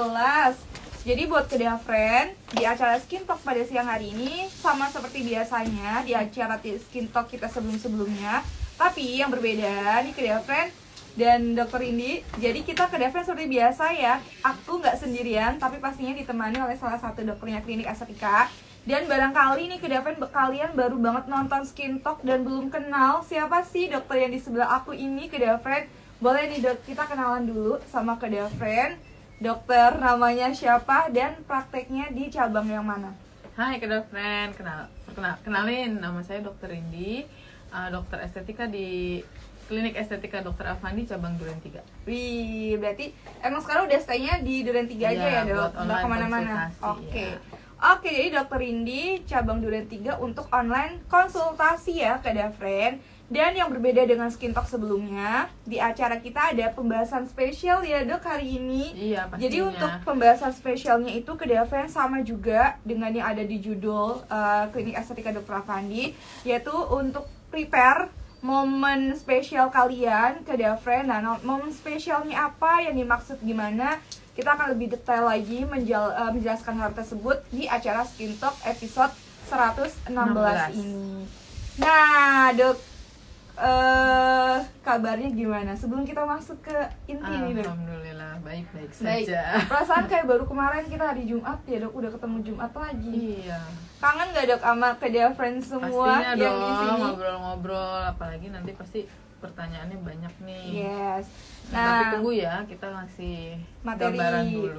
Kelas. Jadi buat Kedah Friend, di acara Skin Talk pada siang hari ini sama seperti biasanya di acara Skin Talk kita sebelum-sebelumnya. Tapi yang berbeda nih Kedah Friend dan Dr. Indi. Jadi kita Kedah Friend seperti biasa ya. Aku nggak sendirian, tapi pastinya ditemani oleh salah satu dokternya klinik estetika. Dan barangkali nih Kedah Friend kalian baru banget nonton Skin Talk dan belum kenal siapa sih dokter yang di sebelah aku ini Kedah Friend. Boleh nih dok, kita kenalan dulu sama Kedah Friend. Dokter namanya siapa dan prakteknya di cabang yang mana? Hai Kedah Friend, kenalin nama saya Dr. Indi, dokter estetika di Klinik Estetika Dr. Afandi cabang Duren 3. Wih, berarti emang sekarang udah stay-nya di Duren 3 aja ya dok? Nggak kemana-mana? Oke. Oke, jadi Dr. Indi cabang Duren 3 untuk online konsultasi ya Kedah Friend. Dan yang berbeda dengan Skin Talk sebelumnya, di acara kita ada pembahasan spesial ya dok hari ini. Iya, pastinya. Jadi untuk pembahasan spesialnya itu Kedah Friend sama juga dengan yang ada di judul Klinik Estetika Dr. Afandi, yaitu untuk prepare momen spesial kalian Kedah Friend. Nah, momen spesialnya apa, yang dimaksud gimana, kita akan lebih detail lagi menjelaskan hal tersebut di acara Skin Talk episode 116 ini. Nah dok, kabarnya gimana sebelum kita masuk ke inti nih dok? Alhamdulillah baik-baik saja. Perasaan kayak baru kemarin kita hari Jumat ya dok, udah ketemu Jumat lagi. Iya. Kangen gak dok sama Kedah Friends semua? Pastinya yang di sini? Ngobrol-ngobrol, apalagi nanti pasti pertanyaannya banyak nih. Yes. Tapi tunggu ya, kita ngasih materi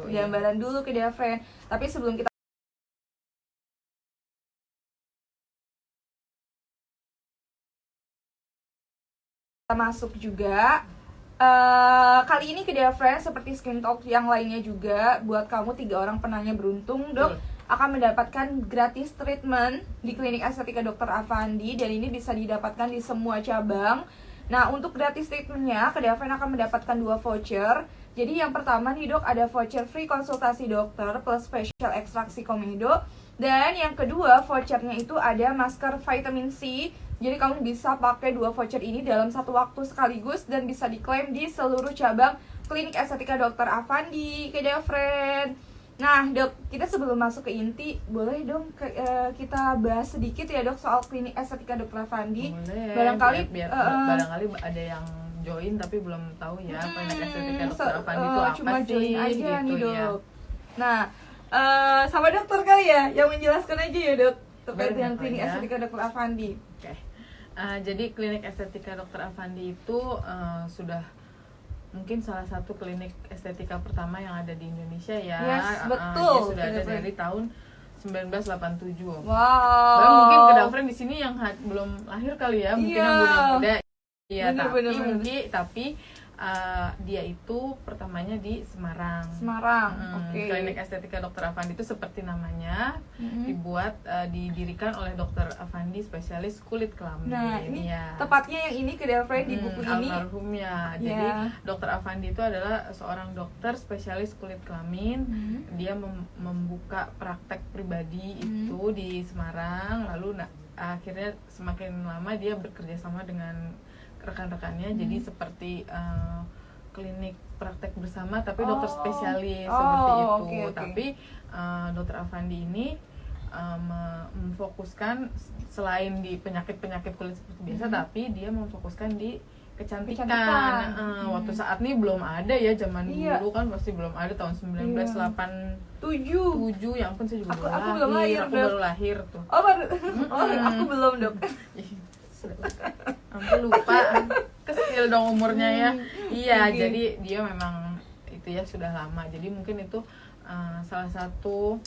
gambaran dulu Kedah Friend. Tapi sebelum kita masuk juga, kali ini Kedah Friend seperti Skin Talk yang lainnya juga, buat kamu 3 orang penanya beruntung dok akan mendapatkan gratis treatment di Klinik Estetika Dr. Afandi, dan ini bisa didapatkan di semua cabang. Nah, untuk gratis treatmentnya Kedah Friend akan mendapatkan 2 voucher. Jadi yang pertama nih dok, ada voucher free konsultasi dokter plus facial ekstraksi komedo. Dan yang kedua vouchernya itu ada masker vitamin C. Jadi kamu bisa pakai 2 voucher ini dalam satu waktu sekaligus dan bisa diklaim di seluruh cabang Klinik Estetika Dr. Afandi Kedah Friend. Nah dok, kita sebelum masuk ke inti, boleh dong kita bahas sedikit ya dok soal Klinik Estetika Dr. Afandi. Boleh, barangkali barangkali ada yang join tapi belum tahu ya Klinik Estetika Dr. Afandi itu apa cuma sih join aja gitu nih dok ya. Nah, sama dokter kali ya yang menjelaskan aja ya dok terkait dengan Klinik Estetika Dr. Afandi. Oke. Jadi Klinik Estetika Dr. Afandi itu sudah mungkin salah satu klinik estetika pertama yang ada di Indonesia ya. Yes, betul. Dia sudah ada dari tahun 1987. Wow. Dan mungkin Kedah Friend di sini yang belum lahir kali ya, mungkin yang muda-muda. Iya, tapi dia itu pertamanya di Semarang. Oke. Klinik Estetika Dr. Afandi itu seperti namanya, didirikan oleh Dr. Afandi spesialis kulit kelamin. Nah, ini ya. tepatnya yang ini Kedah Friend di buku ini. Almarhumnya. Jadi Dr. Afandi itu adalah seorang dokter spesialis kulit kelamin. Dia membuka praktek pribadi itu di Semarang. Lalu akhirnya semakin lama dia bekerja sama dengan rekan-rekannya, jadi seperti klinik praktek bersama tapi dokter spesialis seperti itu. Okay. Tapi Dr. Afandi ini memfokuskan selain di penyakit-penyakit kulit seperti biasa, tapi dia memfokuskan di kecantikan. Waktu saat ini belum ada ya, zaman dulu kan pasti belum ada, tahun 1987 ya ampun, saya juga belum lahir. Aku baru lahir tuh. Aku belum dok. Ampun lupa, kecil dong umurnya ya. Iya, jadi dia memang itu ya sudah lama. Jadi mungkin itu salah satu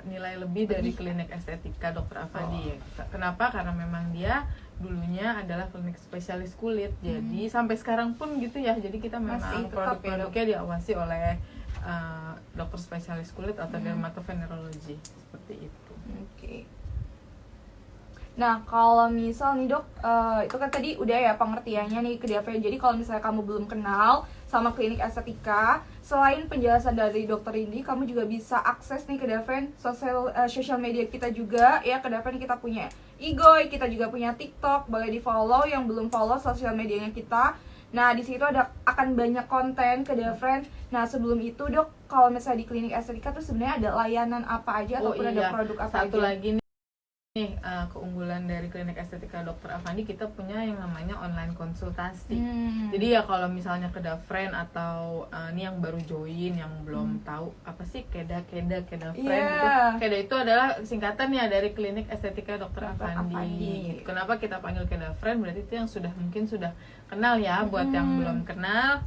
nilai lebih dari Klinik Estetika Dr. Afandi. Kenapa? Karena memang dia dulunya adalah klinik spesialis kulit. Jadi sampai sekarang pun gitu ya. Jadi kita memang produk-produknya diawasi oleh dokter spesialis kulit atau dermatovenerologi seperti itu. Oke. Nah, kalau misal nih dok, itu kan tadi udah ya pengertiannya nih Kedah Friend. Jadi kalau misalnya kamu belum kenal sama klinik estetika, selain penjelasan dari dokter Indi, kamu juga bisa akses nih Kedah Friend sosial media kita juga ya. Kedah Friend kita punya IG, kita juga punya TikTok, boleh di follow yang belum follow sosial medianya kita. Nah, di situ akan banyak konten ke Friend. Nah, sebelum itu Dok, kalau misalnya di klinik estetika tuh sebenarnya ada layanan apa aja ataupun ada produk apa Satu aja? lagi nih, keunggulan dari klinik estetika Dr. Avandi, kita punya yang namanya online konsultasi. Jadi ya kalau misalnya ke Friend atau ini yang baru join, yang belum tahu apa sih Keda Friend gitu. Keda itu adalah singkatan ya dari klinik estetika Dr. Avandi. Gitu. Kenapa kita panggil Keda Friend? Berarti itu yang mungkin sudah kenal ya. Buat yang belum kenal,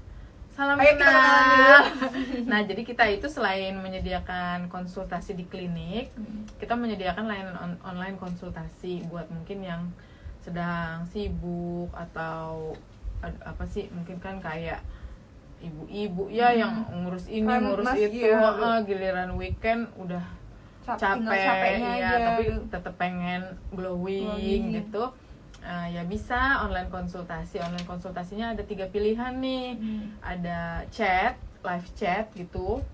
salam kenal. Nah, jadi kita itu selain menyediakan konsultasi di klinik, kita menyediakan layanan online konsultasi buat mungkin yang sedang sibuk atau apa sih, mungkin kan kayak ibu-ibu ya yang ngurus ini ngurus itu, giliran weekend udah capek ya, tapi tetap pengen glowing gitu. Ya bisa online konsultasi. Online konsultasinya ada 3 pilihan nih. Ada chat, live chat gitu,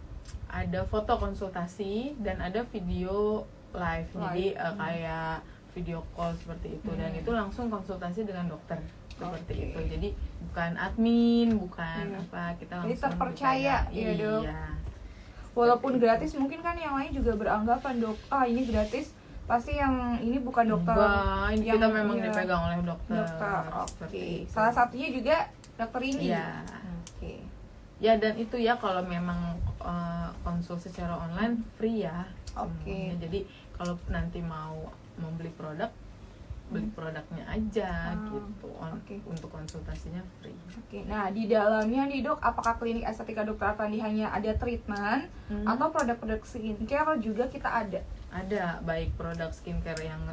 ada foto konsultasi, dan ada video live. Jadi kayak video call seperti itu. Dan itu langsung konsultasi dengan dokter seperti itu. Jadi bukan admin, bukan apa, kita langsung. Jadi terpercaya ya Dok. Walaupun gratis, mungkin kan yang lain juga beranggapan Dok, ini gratis, pasti yang ini bukan dokter. Ini yang kita memang dipegang oleh dokter. Oke. Salah satunya juga dokter ini. Ya. Oke. Ya, dan itu ya kalau memang konsul secara online free ya. Oke. Jadi kalau nanti mau membeli produk, beli produknya aja gitu. Untuk konsultasinya free. Oke. Nah, di dalamnya nih Dok, apakah klinik estetika Dr. Avandi hanya ada treatment atau produk-produk skincare juga kita ada? Ada, baik produk skincare yang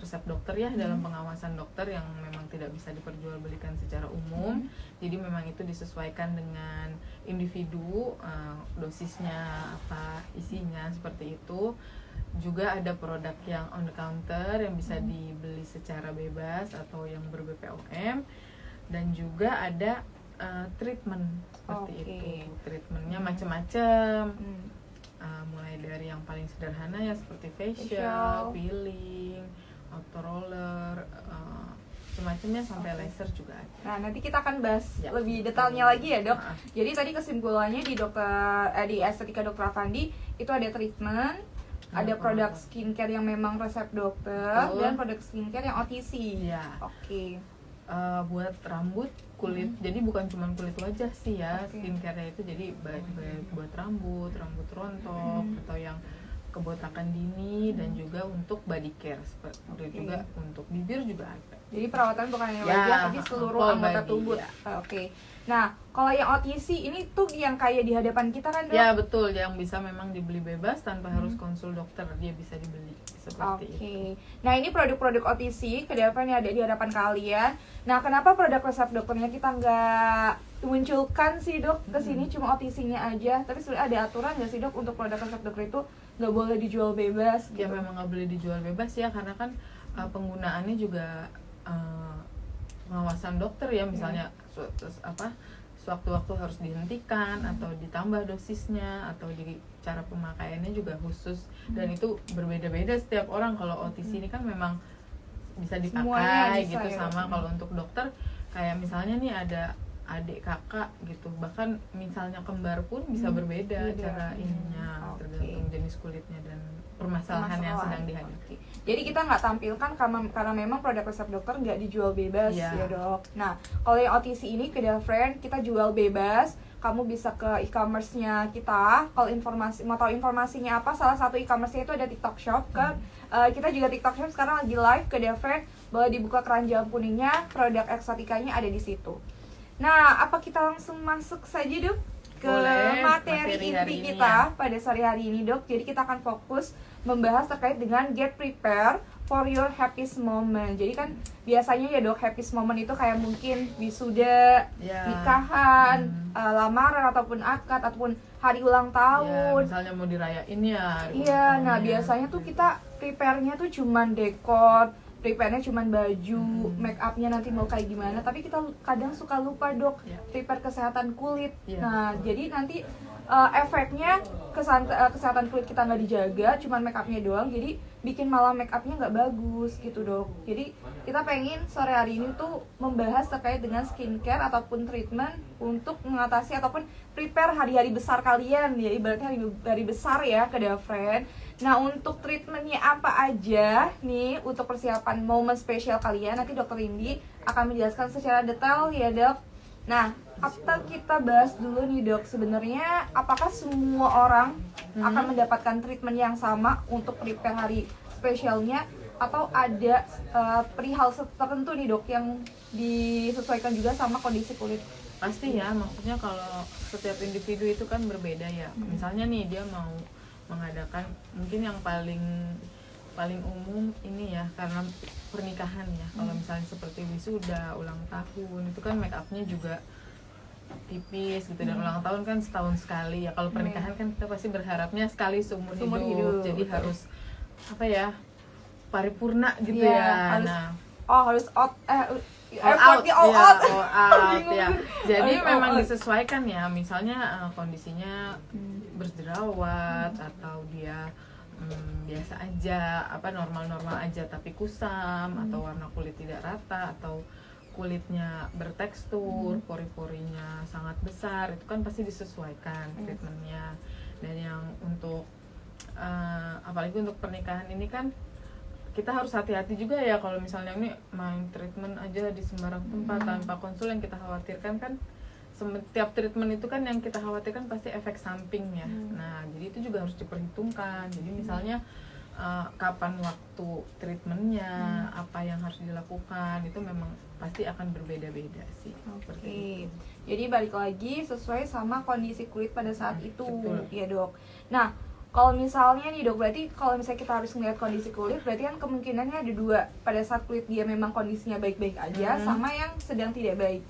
resep dokter ya, dalam pengawasan dokter yang memang tidak bisa diperjualbelikan secara umum. Jadi memang itu disesuaikan dengan individu, dosisnya apa, isinya seperti itu. Juga ada produk yang on the counter yang bisa dibeli secara bebas atau yang ber-BPOM, dan juga ada treatment seperti itu. Treatmentnya macam-macam. Mulai dari yang paling sederhana ya seperti facial, peeling, auto roller, semacamnya, sampai laser juga ada. Nah, nanti kita akan bahas lebih detailnya lagi ya Dok. Jadi tadi kesimpulannya di estetika Dr. Avandi itu ada treatment, ada produk skincare yang memang resep dokter, dan produk skincare yang OTC. Oke. Buat rambut, kulit, jadi bukan cuma kulit wajah sih ya, skincare-nya itu jadi baik buat rambut rontok, atau yang kebotakan dini, dan juga untuk body care, seperti juga untuk bibir juga ada. Jadi perawatan bukan hanya wajah, tapi seluruh anggota tubuh. Oke. Nah, kalau yang OTC ini tuh yang kayak di hadapan kita kan Dok? Ya betul, yang bisa memang dibeli bebas tanpa harus konsul dokter, dia bisa dibeli seperti itu. Nah, ini produk-produk OTC ke depan yang ada di hadapan kalian. Nah, kenapa produk resep dokternya kita nggak munculkan sih Dok ke sini, cuma OTC-nya aja? Tapi sebenarnya ada aturan nggak sih Dok untuk produk resep dokter itu nggak boleh dijual bebas? Ya memang nggak boleh dijual bebas ya, karena kan penggunaannya juga pengawasan dokter ya, misalnya sewaktu-waktu harus dihentikan atau ditambah dosisnya, atau di cara pemakaiannya juga khusus, dan itu berbeda-beda setiap orang. Kalau OTC ini kan memang bisa dipakai bisa, gitu ya. Sama kalau untuk dokter kayak misalnya nih ada adik kakak gitu, bahkan misalnya kembar pun bisa berbeda cara ininya, tergantung jenis kulitnya dan permasalahan yang sedang dihadapi. Jadi kita nggak tampilkan karena memang produk resep dokter nggak dijual bebas ya Dok. Nah, kalau yang OTC ini ke Friend kita jual bebas. Kamu bisa ke e-commerce-nya kita. Kalau mau tahu informasinya apa, salah satu e-commerce-nya itu ada TikTok Shop kan. Kita juga TikTok Shop sekarang lagi live ke Friend, boleh dibuka keranjang kuningnya, produk eksotikanya ada di situ. Nah, apa kita langsung masuk saja Dok ke materi inti kita pada sore hari ini Dok. Jadi kita akan fokus membahas terkait dengan get prepare for your happiest moment. Jadi kan biasanya ya Dok, happiest moment itu kayak mungkin wisuda, nikahan, lamaran ataupun akad ataupun hari ulang tahun. Misalnya mau dirayain ya. Iya, nah biasanya tuh kita prepare-nya tuh cuman dekor, prepare-nya cuman baju, make up-nya nanti mau kayak gimana, tapi kita kadang suka lupa Dok prepare kesehatan kulit. Nah, jadi nanti efeknya kesehatan kulit kita nggak dijaga, cuman make upnya doang, jadi bikin malah make upnya nggak bagus gitu dok. Jadi kita pengen sore hari ini tuh membahas terkait dengan skincare ataupun treatment untuk mengatasi ataupun prepare hari-hari besar kalian ya, ibaratnya hari besar ya ke friend. Nah untuk treatmentnya apa aja nih untuk persiapan momen spesial kalian, nanti dokter Indi akan menjelaskan secara detail ya dok. Nah, atau kita bahas dulu nih dok, sebenarnya apakah semua orang akan mendapatkan treatment yang sama untuk prepare hari spesialnya, atau ada perihal tertentu nih dok yang disesuaikan juga sama kondisi kulit? Pasti ya, maksudnya kalau setiap individu itu kan berbeda ya. Misalnya nih dia mau mengadakan mungkin yang paling umum ini ya, karena pernikahan ya. Kalau misalnya seperti wisuda, ulang tahun, itu kan make upnya juga tipis gitu, dan ulang tahun kan setahun sekali ya. Kalau pernikahan kan kita pasti berharapnya sekali seumur hidup. Jadi harus apa ya, paripurna gitu ya. Harus, nah harus out all out ya. Jadi All memang out. disesuaikan ya, misalnya kondisinya berjerawat atau dia biasa aja, apa normal-normal aja tapi kusam, atau warna kulit tidak rata, atau kulitnya bertekstur, pori-porinya sangat besar, itu kan pasti disesuaikan treatmentnya. Dan yang untuk apalagi untuk pernikahan ini kan kita harus hati-hati juga ya, kalau misalnya ini main treatment aja di sembarang tempat tanpa konsul. Yang kita khawatirkan kan setiap treatment itu kan yang kita khawatirkan pasti efek sampingnya. Nah jadi itu juga harus diperhitungkan. Jadi misalnya kapan waktu treatmentnya, apa yang harus dilakukan, itu memang pasti akan berbeda-beda sih. Oke. Jadi balik lagi sesuai sama kondisi kulit pada saat itu. Betul. Ya dok. Nah kalau misalnya nih dok, berarti kalau misalnya kita harus melihat kondisi kulit, berarti kan kemungkinannya ada dua, pada saat kulit dia memang kondisinya baik-baik aja, sama yang sedang tidak baik.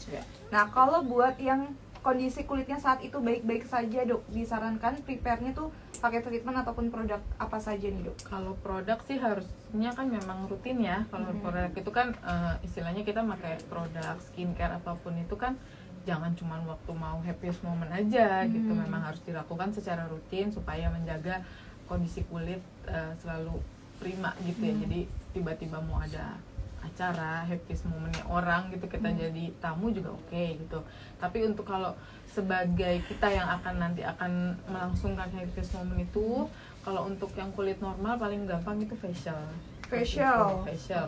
Nah kalau buat yang kondisi kulitnya saat itu baik-baik saja dok, disarankan prepare-nya tuh pakai treatment ataupun produk apa saja nih dok? Kalau produk sih harusnya kan memang rutin ya. Kalau produk itu kan istilahnya kita pakai produk skincare apapun itu kan jangan cuma waktu mau happiest moment aja gitu. Memang harus dilakukan secara rutin supaya menjaga kondisi kulit selalu prima gitu ya. Jadi tiba-tiba mau ada acara happiest momentnya orang gitu, kita jadi tamu juga oke gitu. Tapi untuk kalau sebagai kita yang nanti akan melangsungkan happiest moment itu, kalau untuk yang kulit normal paling gampang itu facial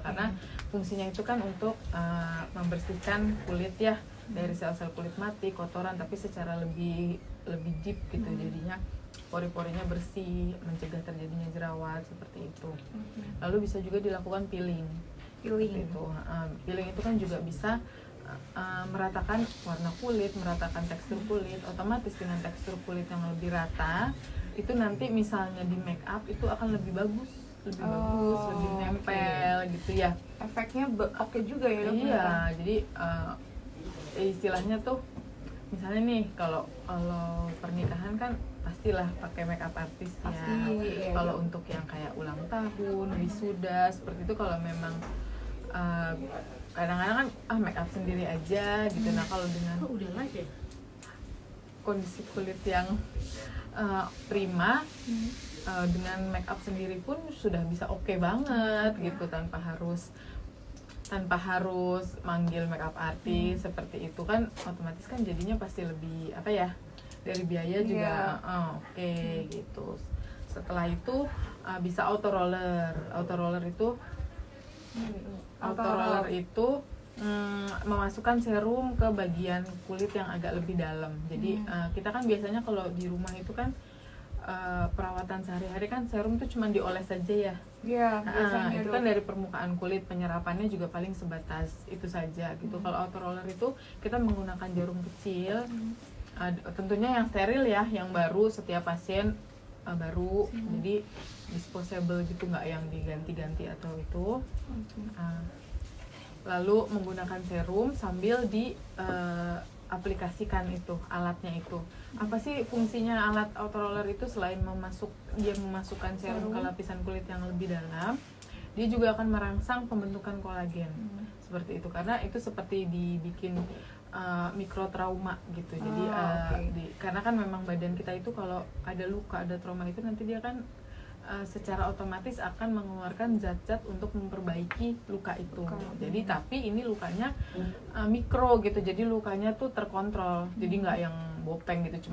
karena fungsinya itu kan untuk membersihkan kulit ya dari sel-sel kulit mati, kotoran, tapi secara lebih deep gitu. Jadinya pori-porinya bersih, mencegah terjadinya jerawat seperti itu. Lalu bisa juga dilakukan peeling. Itu peeling itu kan juga bisa meratakan warna kulit, meratakan tekstur kulit. Otomatis dengan tekstur kulit yang lebih rata, itu nanti misalnya di make up itu akan lebih bagus, lebih nempel gitu ya. Efeknya oke juga ya dok? Iya, jadi istilahnya tuh misalnya nih kalau pernikahan kan pastilah pakai make up artist ya. Kalau untuk yang kayak ulang tahun, wisuda seperti itu, kalau memang kadang-kadang kan make up sendiri aja gitu. Nah kalau dengan kondisi kulit yang prima, dengan make up sendiri pun sudah bisa oke banget gitu, tanpa harus manggil make up artist seperti itu kan. Otomatis kan jadinya pasti lebih apa ya, dari biaya juga oke gitu. Setelah itu bisa auto roller itu memasukkan serum ke bagian kulit yang agak lebih dalam. Jadi kita kan biasanya kalau di rumah itu kan perawatan sehari-hari kan serum itu cuma dioles saja ya. Itu kan dari permukaan kulit, penyerapannya juga paling sebatas itu saja gitu. Kalau auto roller itu kita menggunakan jarum kecil, tentunya yang steril ya, yang baru, setiap pasien baru, jadi disposable gitu, nggak yang diganti-ganti atau itu. Lalu menggunakan serum sambil aplikasikan itu alatnya itu. Apa sih fungsinya alat auto roller itu? Selain memasukkan serum ke lapisan kulit yang lebih dalam, dia juga akan merangsang pembentukan kolagen seperti itu, karena itu seperti dibikin mikrotrauma gitu. Jadi karena kan memang badan kita itu kalau ada luka, ada trauma itu nanti dia kan secara otomatis akan mengeluarkan zat-zat untuk memperbaiki luka itu. Jadi tapi ini lukanya mikro gitu. Jadi lukanya tuh terkontrol. Jadi nggak yang bopeng gitu.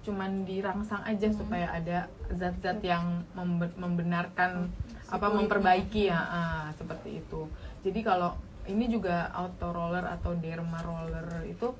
Cuman dirangsang aja supaya ada zat-zat yang membenarkan memperbaiki seperti itu. Jadi kalau ini juga auto roller atau derma roller itu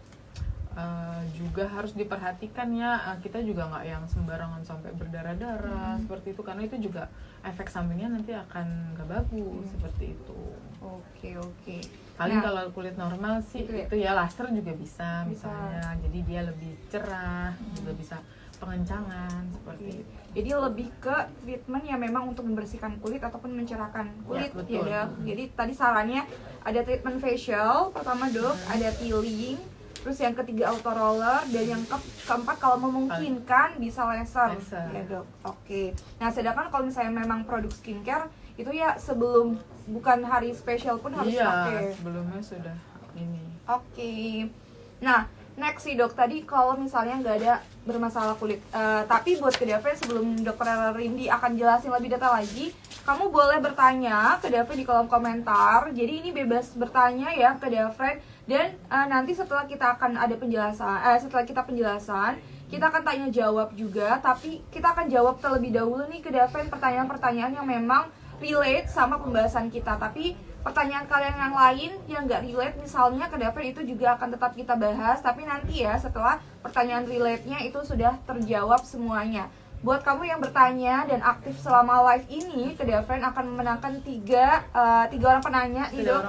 juga harus diperhatikan ya. Kita juga nggak yang sembarangan sampai berdarah-darah seperti itu, karena itu juga efek sampingnya nanti akan nggak bagus seperti itu. Oke. Paling kalau kulit normal sih itu ya laser juga bisa misalnya, jadi dia lebih cerah, juga bisa pengencangan seperti itu. Jadi lebih ke treatment yang memang untuk membersihkan kulit ataupun mencerahkan kulit ya, Dok. Jadi tadi sarannya ada treatment facial pertama, Dok, ada peeling, terus yang ketiga auto roller, dan yang keempat kalau memungkinkan bisa laser. Ya, Dok. Oke. Nah, sedangkan kalau misalnya memang produk skincare itu ya sebelum bukan hari spesial pun harus pakai. Sebelumnya sudah ini. Oke. Nah, next sih, Dok, tadi kalau misalnya nggak ada bermasalah kulit, tapi buat ke Daven sebelum Dokter Rindi akan jelasin lebih detail lagi, kamu boleh bertanya ke Daven di kolom komentar. Jadi ini bebas bertanya ya ke Daven, dan nanti setelah kita akan ada penjelasan, kita akan tanya jawab juga, tapi kita akan jawab terlebih dahulu nih ke Daven pertanyaan-pertanyaan yang memang relate sama pembahasan kita. Tapi pertanyaan kalian yang lain yang nggak relate misalnya ke Daven itu juga akan tetap kita bahas, tapi nanti ya setelah pertanyaan relate-nya itu sudah terjawab semuanya. Buat kamu yang bertanya dan aktif selama live ini, ke Daven akan memenangkan tiga orang penanya nih, Dok,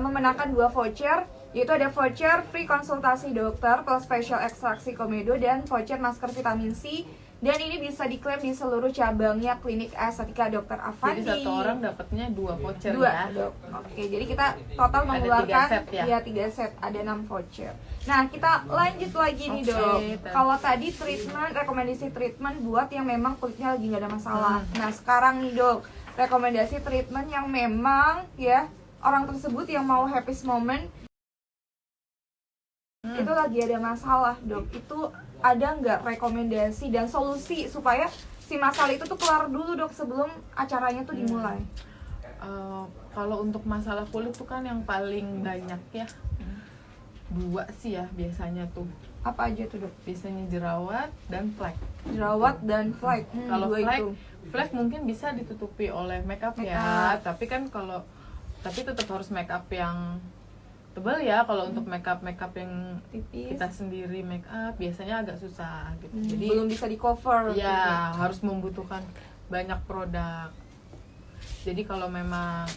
memenangkan 2 voucher, yaitu ada voucher free konsultasi dokter plus special ekstraksi komedo dan voucher masker vitamin C. Dan ini bisa diklaim di seluruh cabangnya klinik estetika Dokter Avandi. Jadi 1 orang dapatnya 2 voucher 2, ya. Dok. Oke, jadi kita total mengeluarkan 3 set, ada 6 voucher. Nah, kita lanjut lagi nih, Dok. Kalau tadi rekomendasi treatment buat yang memang kulitnya lagi nggak ada masalah. Nah, sekarang nih, Dok, rekomendasi treatment yang memang ya orang tersebut yang mau happiest moment itu lagi ada masalah, Dok. Itu ada nggak rekomendasi dan solusi supaya si masalah itu tuh kelar dulu, Dok, sebelum acaranya tuh dimulai? Kalau untuk masalah kulit tuh kan yang paling banyak ya 2 sih ya biasanya tuh. Apa aja tuh, Dok? Biasanya jerawat dan flek. Jerawat dan flek. Kalau flek mungkin bisa ditutupi oleh makeup ya, tapi tetap harus makeup yang tebal ya. Kalau untuk makeup yang tipis, kita sendiri makeup biasanya agak susah gitu. Jadi belum bisa di cover ya, harus membutuhkan banyak produk. Jadi kalau memang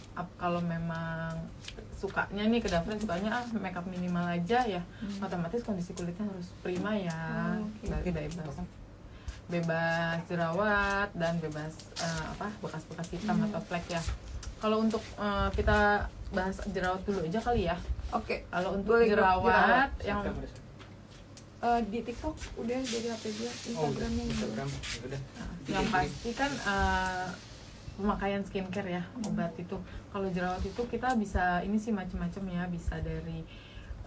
sukanya nih, ke Daven sukanya makeup minimal aja ya, otomatis kondisi kulitnya harus prima ya. Bebas jerawat dan bebas bekas-bekas hitam atau flek ya. Kalau untuk kita bahas jerawat dulu aja kali ya. Oke. Kalau untuk jerawat yang di TikTok udah jadi HP gue, Instagramnya Instagram udah. Yang pasti kan pemakaian skincare ya, obat itu. Kalau jerawat itu kita bisa ini sih macam-macam ya, bisa dari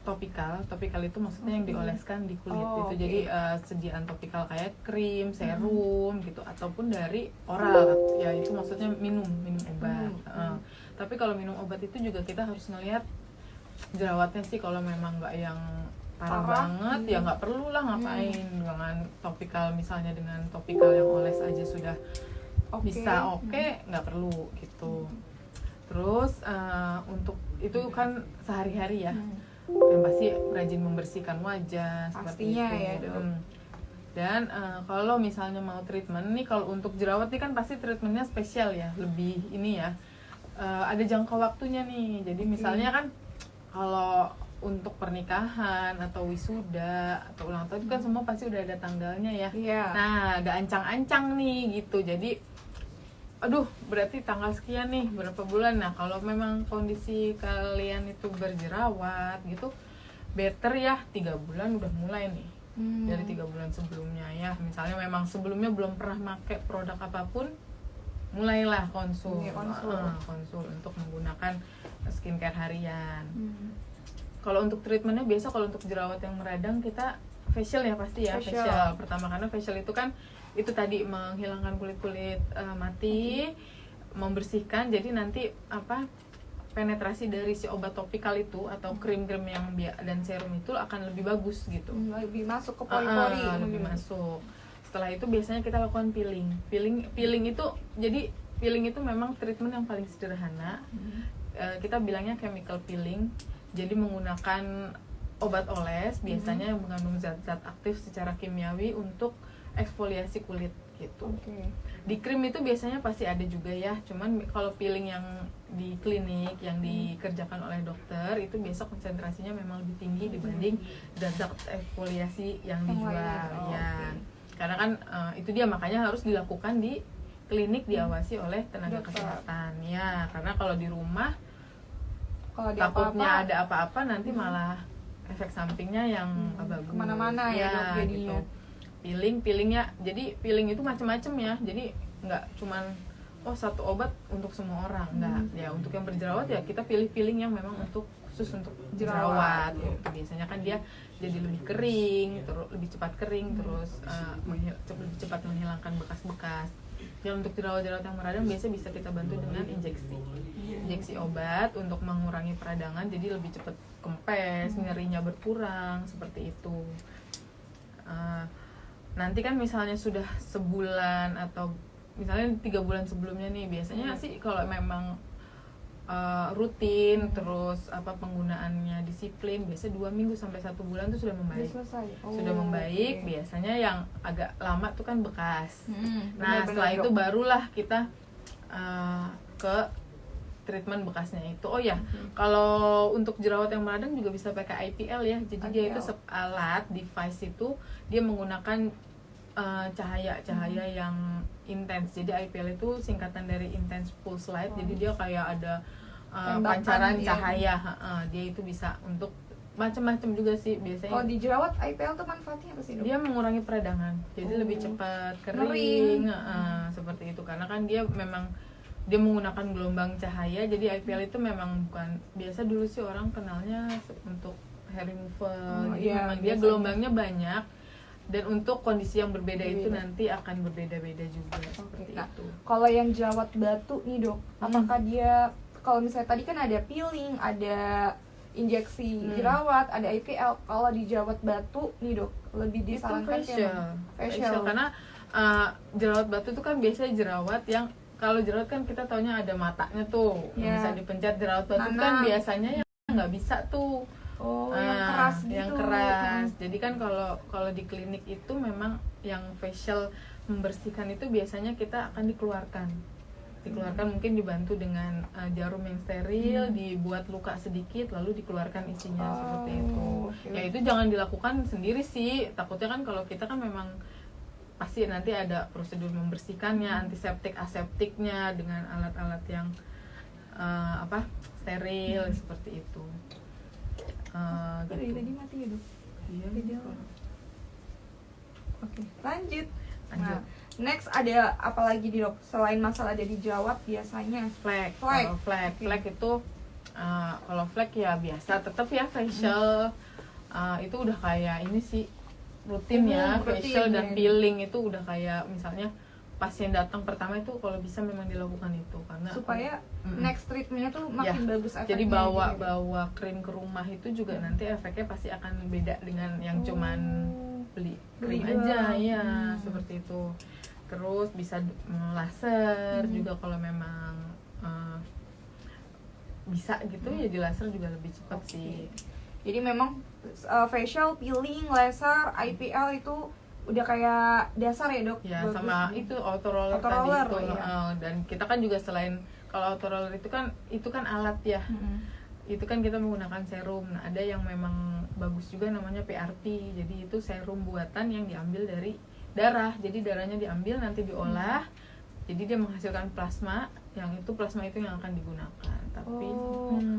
topikal itu maksudnya yang dioleskan di kulit itu. Jadi sediaan topikal kayak krim, serum gitu, ataupun dari oral ya, itu maksudnya minum obat. Tapi kalau minum obat itu juga kita harus ngelihat jerawatnya sih. Kalau memang nggak yang parah banget ya nggak perlu lah ngapain dengan topikal, misalnya dengan topikal yang oles aja sudah bisa nggak perlu gitu. Terus untuk itu kan sehari-hari ya, yang pasti rajin membersihkan wajah pastinya seperti itu ya, Dok. Dan kalau misalnya mau treatment nih, kalau untuk jerawat nih kan pasti treatmentnya spesial ya, lebih ini ya, ada jangka waktunya nih. Jadi misalnya kan kalau untuk pernikahan atau wisuda atau ulang tahun itu kan semua pasti udah ada tanggalnya ya. Nah, ada ancang-ancang nih gitu. Jadi berarti tanggal sekian nih, berapa bulan. Nah, kalau memang kondisi kalian itu berjerawat gitu, better ya 3 bulan udah mulai nih. Dari 3 bulan sebelumnya ya. Misalnya memang sebelumnya belum pernah pakai produk apapun, mulailah konsul untuk menggunakan skincare harian. Kalau untuk treatmentnya biasa, kalau untuk jerawat yang meradang kita facial ya pasti ya, facial pertama, karena facial itu kan itu tadi menghilangkan kulit-kulit mati, membersihkan, jadi nanti apa penetrasi dari si obat topikal itu atau krim-krim yang dan serum itu akan lebih bagus gitu, lebih masuk ke pori-pori, lebih masuk. Setelah itu biasanya kita lakukan peeling itu, jadi peeling itu memang treatment yang paling sederhana. Kita bilangnya chemical peeling, jadi menggunakan obat oles biasanya yang mengandung zat-zat aktif secara kimiawi untuk eksfoliasi kulit gitu. Di krim itu biasanya pasti ada juga ya, cuman kalau peeling yang di klinik yang dikerjakan oleh dokter itu biasa konsentrasinya memang lebih tinggi dibanding zat-zat eksfoliasi yang dijual ya. Karena kan itu dia, makanya harus dilakukan di klinik, diawasi oleh tenaga kesehatan ya, karena kalau di rumah takutnya ada apa-apa nanti malah efek sampingnya yang bagus kemana-mana ya dok, jadinya gitu. Peelingnya, jadi peeling itu macam-macam ya, jadi nggak cuman satu obat untuk semua orang, nggak ya. Untuk yang berjerawat ya kita pilih peeling yang memang untuk khusus untuk jerawat gitu. Biasanya kan dia jadi lebih kering, terus lebih cepat kering, terus lebih cepat menghilangkan bekas-bekas. Dan untuk jerawat-jerawat yang meradang biasa bisa kita bantu dengan injeksi obat untuk mengurangi peradangan, jadi lebih cepat kempes, nyerinya berkurang seperti itu. Nanti kan misalnya sudah sebulan atau misalnya 3 bulan sebelumnya nih, biasanya sih kalau memang rutin terus penggunaannya disiplin, biasa 2 minggu sampai 1 bulan tuh sudah membaik. Sudah membaik. Biasanya yang agak lama tuh kan bekas. Nah setelah itu barulah kita ke treatment bekasnya itu. Kalau untuk jerawat yang meradang juga bisa pakai IPL ya. Jadi dia itu alat device itu dia menggunakan cahaya yang intens. Jadi IPL itu singkatan dari intense pulse light. Jadi dia kayak ada pancaran cahaya. Dia itu bisa untuk macam-macam juga sih biasanya. Kalau di jerawat IPL tuh manfaatnya apa sih dok? Dia mengurangi peradangan. Jadi lebih cepat kering. Seperti itu, karena kan dia memang dia menggunakan gelombang cahaya. Jadi IPL itu memang bukan biasa, dulu sih orang kenalnya untuk hair removal. Jadi memang dia gelombangnya banyak. Dan untuk kondisi yang berbeda itu nanti akan berbeda-beda juga seperti itu. Kalau yang jerawat batu nih dok, apakah dia, kalau misalnya tadi kan ada peeling, ada injeksi jerawat, ada IPL. Kalau di jerawat batu nih dok, lebih disarankan facial. Karena jerawat batu itu kan biasanya jerawat yang, kalau jerawat kan kita taunya ada matanya tuh, bisa dipencet. Jerawat batu kan biasanya yang nggak bisa tuh. Yang keras gitu. Yang keras. Jadi kan kalau di klinik itu memang yang facial membersihkan itu biasanya kita akan dikeluarkan mungkin dibantu dengan jarum yang steril, dibuat luka sedikit lalu dikeluarkan isinya seperti itu. Ya itu jangan dilakukan sendiri sih. Takutnya kan kalau kita kan memang pasti nanti ada prosedur membersihkannya, antiseptik, aseptiknya dengan alat-alat yang steril seperti itu. Gitu. Tadi mati ya dok? Iya. Oke, lanjut. Nah, next ada apa lagi di dok? Selain masalah ada di jerawat biasanya flek itu kalau flek ya biasa tetap ya facial. Itu udah kayak ini sih rutin ya, facial dan peeling itu udah kayak misalnya pasien datang pertama itu kalau bisa memang dilakukan itu, karena supaya next treatmentnya tuh makin bagus efeknya. Jadi bawa krim ke rumah itu juga nanti efeknya pasti akan beda dengan yang cuman beli krim aja ya, seperti itu. Terus bisa laser juga kalau memang bisa gitu ya, di laser juga lebih cepat sih. Jadi memang facial, peeling, laser, IPL itu udah kayak dasar ya dok? Ya bagus. Sama itu autoroller tadi itu dan kita kan juga selain, kalau autoroller itu kan alat ya, itu kan kita menggunakan serum. Nah ada yang memang bagus juga namanya PRP, jadi itu serum buatan yang diambil dari darah. Jadi darahnya diambil nanti diolah, jadi dia menghasilkan plasma, yang plasma itu yang akan digunakan. Tapi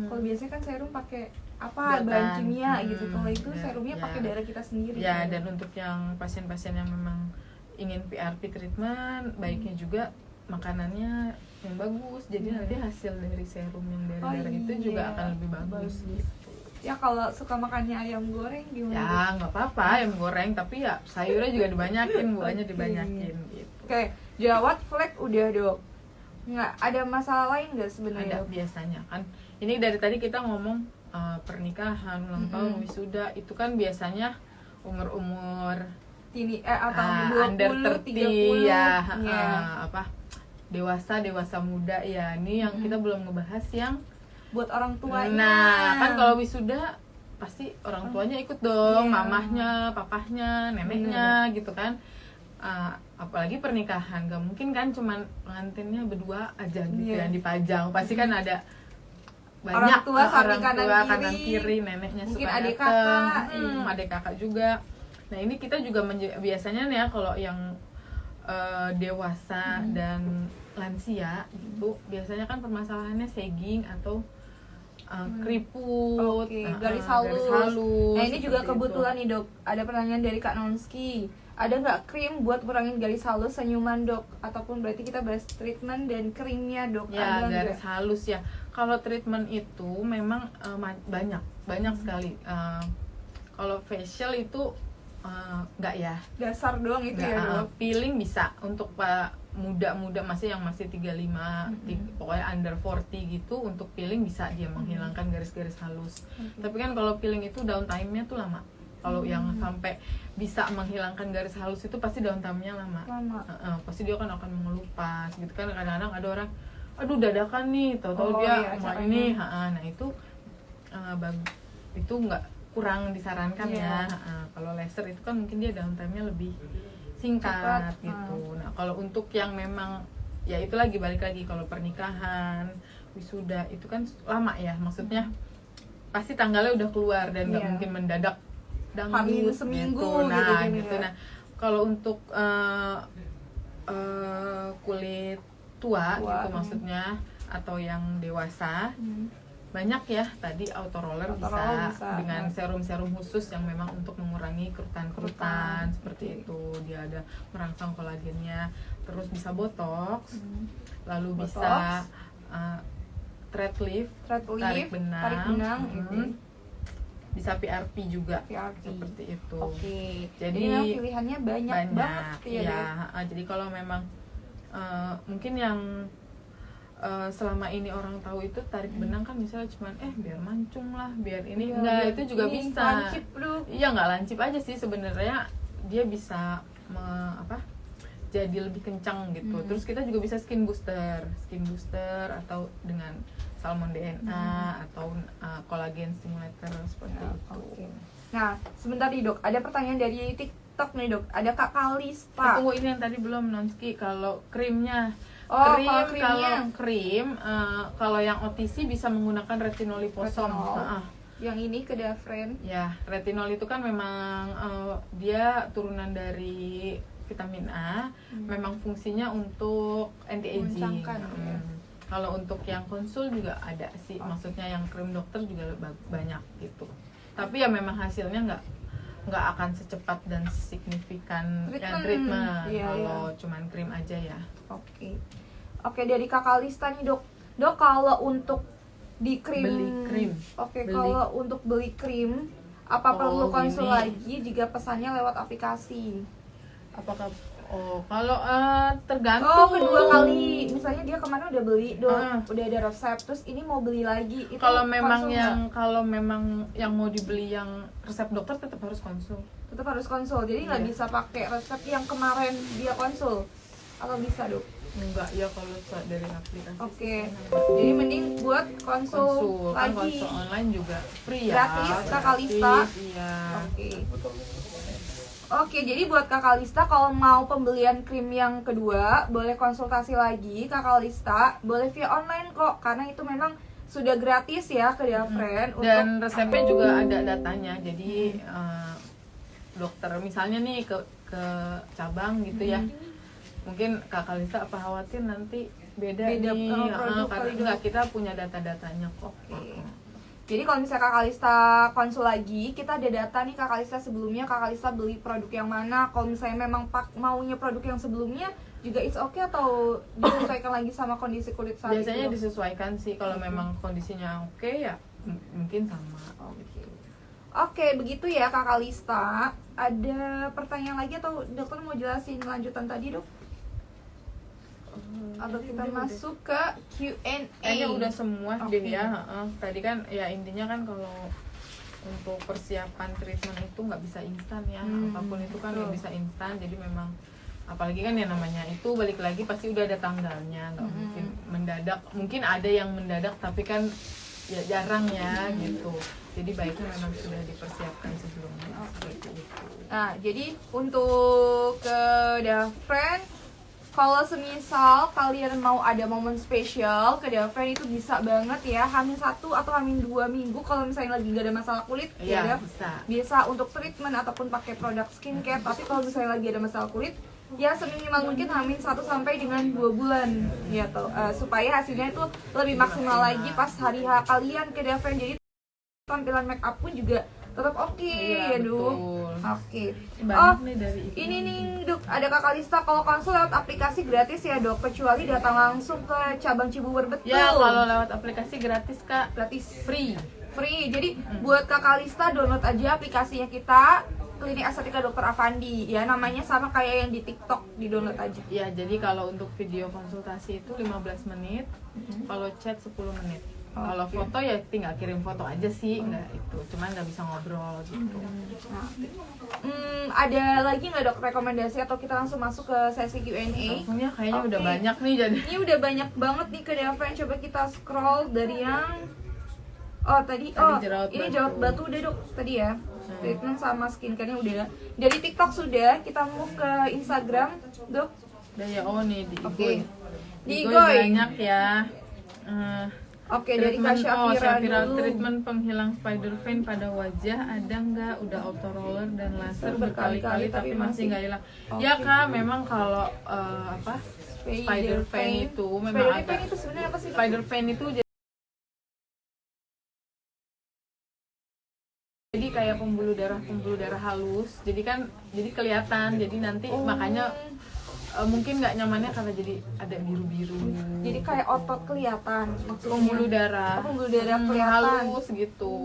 kalau biasanya kan serum pakai bahan kimia gitu, kalau itu serumnya pakai darah kita sendiri ya. Dan untuk yang pasien-pasien yang memang ingin PRP treatment, baiknya juga makanannya yang bagus, jadi nanti hasil dari serum yang dari darah itu juga akan lebih bagus gitu. Ya kalau suka makannya ayam goreng gimana? Ya nggak apa-apa ayam goreng, tapi ya sayurnya juga dibanyakin, buahnya Oke. dibanyakin gitu. Oke, jerawat flek udah dok. Nggak ada masalah lain nggak sebenarnya? Ada biasanya kan. Ini dari tadi kita ngomong pernikahan, ulang tahun, wisuda, itu kan biasanya umur-umur Ini atau under 20, 30 ya, Iya. apa dewasa muda ya. Ini yang kita belum ngebahas yang Buat orang tuanya. nah kan kalau wisuda pasti orang tuanya ikut dong, Iya. mamahnya, papahnya, neneknya gitu kan. Apalagi pernikahan gak mungkin kan cuman pengantinnya berdua aja gitu Iya. yang dipajang, pasti kan ada Orang banyak tua samping orang tua kanan kanan kiri, kiri, neneknya mungkin suka adik dateng. kakak, Adik kakak juga. Nah ini kita juga biasanya nih ya kalau yang dewasa dan lansia gitu biasanya kan permasalahannya sagging atau keriput, Oke, garis halus. Nah ini juga seperti kebetulan itu. nih dok, ada pertanyaan dari Kak Nonski. Ada nggak krim buat kurangin garis halus senyuman dok? Ataupun berarti kita bahas treatment dan krimnya dok? Ya Ada garis nggak? halus ya. Kalau treatment itu memang banyak sekali. Kalau facial itu nggak ya. Dasar doang itu ya dok. Peeling bisa untuk muda-muda masih 35, pokoknya under 40 gitu, untuk peeling bisa dia menghilangkan garis-garis halus. Tapi kan kalau peeling itu downtime-nya tuh lama. Kalau yang sampai bisa menghilangkan garis halus itu pasti downtime-nya lama. Pasti dia kan akan mengelupas gitu kan. Kadang-kadang ada orang aduh dadakan nih, tahu-tahu dia iya, mau caranya. ini, nah itu nggak, kurang disarankan Iya. ya. Kalau laser itu kan mungkin dia downtime-nya lebih singkat Cepat. gitu. Nah kalau untuk yang memang ya itu lagi balik lagi, kalau pernikahan, wisuda itu kan lama ya, maksudnya pasti tanggalnya udah keluar dan nggak Iya. mungkin mendadak Hamil seminggu gitu. Nah gitu gitu. ya. Nah kalau untuk kulit tua gitu maksudnya, atau yang dewasa, banyak ya tadi auto roller Autoroller bisa bisa. dengan serum-serum khusus yang memang untuk mengurangi kerutan-kerutan seperti itu. Dia ada merangsang kolagennya, terus bisa botox, lalu Botox. bisa thread lift, Thread tarik lift, benang, tarik benang, bisa PRP juga, PRP. seperti itu. Oke. Jadi memang pilihannya banyak banget ya, ya. dok. Jadi kalau memang mungkin yang selama ini orang tahu itu tarik benang kan misalnya cuman biar mancung lah, biar ini, Iya, enggak, biar itu juga ini bisa. lancip, dok. Iya, nggak lancip aja sih sebenarnya, dia bisa jadi lebih kencang gitu. Terus kita juga bisa skin booster atau dengan salmon DNA atau collagen stimulator seperti itu. Oke. Nah, sebentar nih dok, ada pertanyaan dari TikTok nih dok. Ada Kak Kalista. Tunggu, ini yang tadi belum, Nonski. Kalau krimnya, Kalau krimnya. kalau yang OTC bisa menggunakan retinol liposom. Retinol. Yang ini ke Dafren. Ya, retinol itu kan memang dia turunan dari vitamin A, memang fungsinya untuk anti aging. Mengencangkan, ya. Kalau untuk yang konsul juga ada sih, maksudnya yang krim dokter juga banyak gitu. Tapi ya memang hasilnya nggak akan secepat dan signifikan yang treatment. Iya, Kalau cuman krim aja ya. Oke, dari Kak Kalista nih dok. Dok, kalau untuk di krim, Beli krim. Oke, Beli. kalau untuk beli krim, apa perlu konsul gini. lagi jika pesannya lewat aplikasi? Apakah kalau tergantung. Kedua kali. Misalnya dia kemarin udah beli, dok, Ah. udah ada resep, terus ini mau beli lagi. Itu Kalau memang konsul nggak? kalau memang yang mau dibeli yang resep dokter tetap harus konsul. Tetap harus konsul. Jadi nggak Iya. bisa pakai resep yang kemarin dia konsul. Atau bisa, dok? Enggak ya kalau dari aplikasi. Oke. Jadi mending buat konsul kan lagi. konsul online juga free ya. Gratis, Kak Kalista. Iya. Oke, jadi buat Kak Kalista kalau mau pembelian krim yang kedua, boleh konsultasi lagi Kak Kalista, boleh via online kok, karena itu memang sudah gratis ya ke Dafren. Dan resepnya juga ada datanya. Jadi dokter misalnya nih ke cabang gitu ya. Mungkin Kak Kalista apa khawatir nanti beda nih, produk karena kali, Dok. enggak, kita punya data-datanya kok. Oke. Jadi kalau misalnya Kak Kalista konsul lagi, kita ada data nih Kak Kalista sebelumnya, Kak Kalista beli produk yang mana. Kalau misalnya memang maunya produk yang sebelumnya, juga it's okay atau disesuaikan lagi sama kondisi kulit saat Biasanya itu? disesuaikan sih, kalau memang kondisinya oke ya mungkin sama. Oke, begitu ya Kak Kalista. Ada pertanyaan lagi atau dokter mau jelasin lanjutan tadi, Dok? Atau kita masuk ke Q&A? Kayaknya udah semua deh Oke. ya. Tadi kan ya intinya kan kalau untuk persiapan treatment itu nggak bisa instan ya. Apapun itu kan nggak betul. bisa instan. Jadi memang apalagi kan ya namanya itu balik lagi pasti udah ada tanggalnya, nggak mungkin mendadak. Mungkin ada yang mendadak tapi kan ya jarang ya gitu. Jadi baiknya memang sudah dipersiapkan sebelumnya seperti itu. Nah, jadi untuk ke Friend, kalau semisal kalian mau ada momen spesial ke Friend itu bisa banget ya, H-1 atau H-2 minggu kalau misalnya lagi gak ada masalah kulit Iya, ya, bisa. bisa untuk treatment ataupun pakai produk skincare. Tapi kalau misalnya lagi ada masalah kulit, ya seminimal mungkin H-1 sampai dengan 2 bulan ya tuh, supaya hasilnya itu lebih maksimal lagi pas hari H kalian ke Friend. Jadi tampilan make up pun juga tetap oke Iya, ya, Dok. betul. Oke. Banyak nih dari itu. Ini nih, Dok, ada Kak Kalista. Kalau konsul lewat aplikasi gratis ya, Dok, kecuali datang langsung ke cabang Cibubur, betul. Ya, kalau lewat aplikasi gratis, Kak. gratis, Free. Jadi buat Kak Kalista download aja aplikasinya kita, Klinik Estetika Dr. Avandi. Ya, namanya sama kayak yang di TikTok, di-download aja. Ya, jadi kalau untuk video konsultasi itu 15 menit, kalau chat 10 menit. Kalau Oke. foto ya tinggal kirim foto aja sih, nggak itu, cuman nggak bisa ngobrol gitu. Nah, ada lagi nggak, Dok, rekomendasi atau kita langsung masuk ke sesi Q&A? Langsungnya kayaknya Oke. udah banyak nih jadi. Ini udah banyak banget nih ke Friend. Coba kita scroll dari yang tadi ini jerawat batu udah, Dok, tadi ya. Treatment sama skincare-nya udah. Dari TikTok sudah, kita move ke Instagram, Dok. Udah ya, oh nih di Oke. Igoy. Di Igoy Igoy. banyak ya. Oke, dari Kak Syafira dulu. treatment penghilang spider vein pada wajah ada nggak? Udah auto roller dan laser berkali-kali tapi masih nggak hilang. Ya Oke. Kak, memang kalau spider vein itu memang Spider agak vein itu sebenarnya apa sih, Dok? spider vein itu jadi kayak pembuluh darah halus. Jadi kelihatan. Jadi nanti makanya mungkin nggak nyamannya karena jadi ada biru-biru. Jadi kayak otot kelihatan maksudnya. Pembuluh darah. Pembuluh darah kelihatan. halus gitu.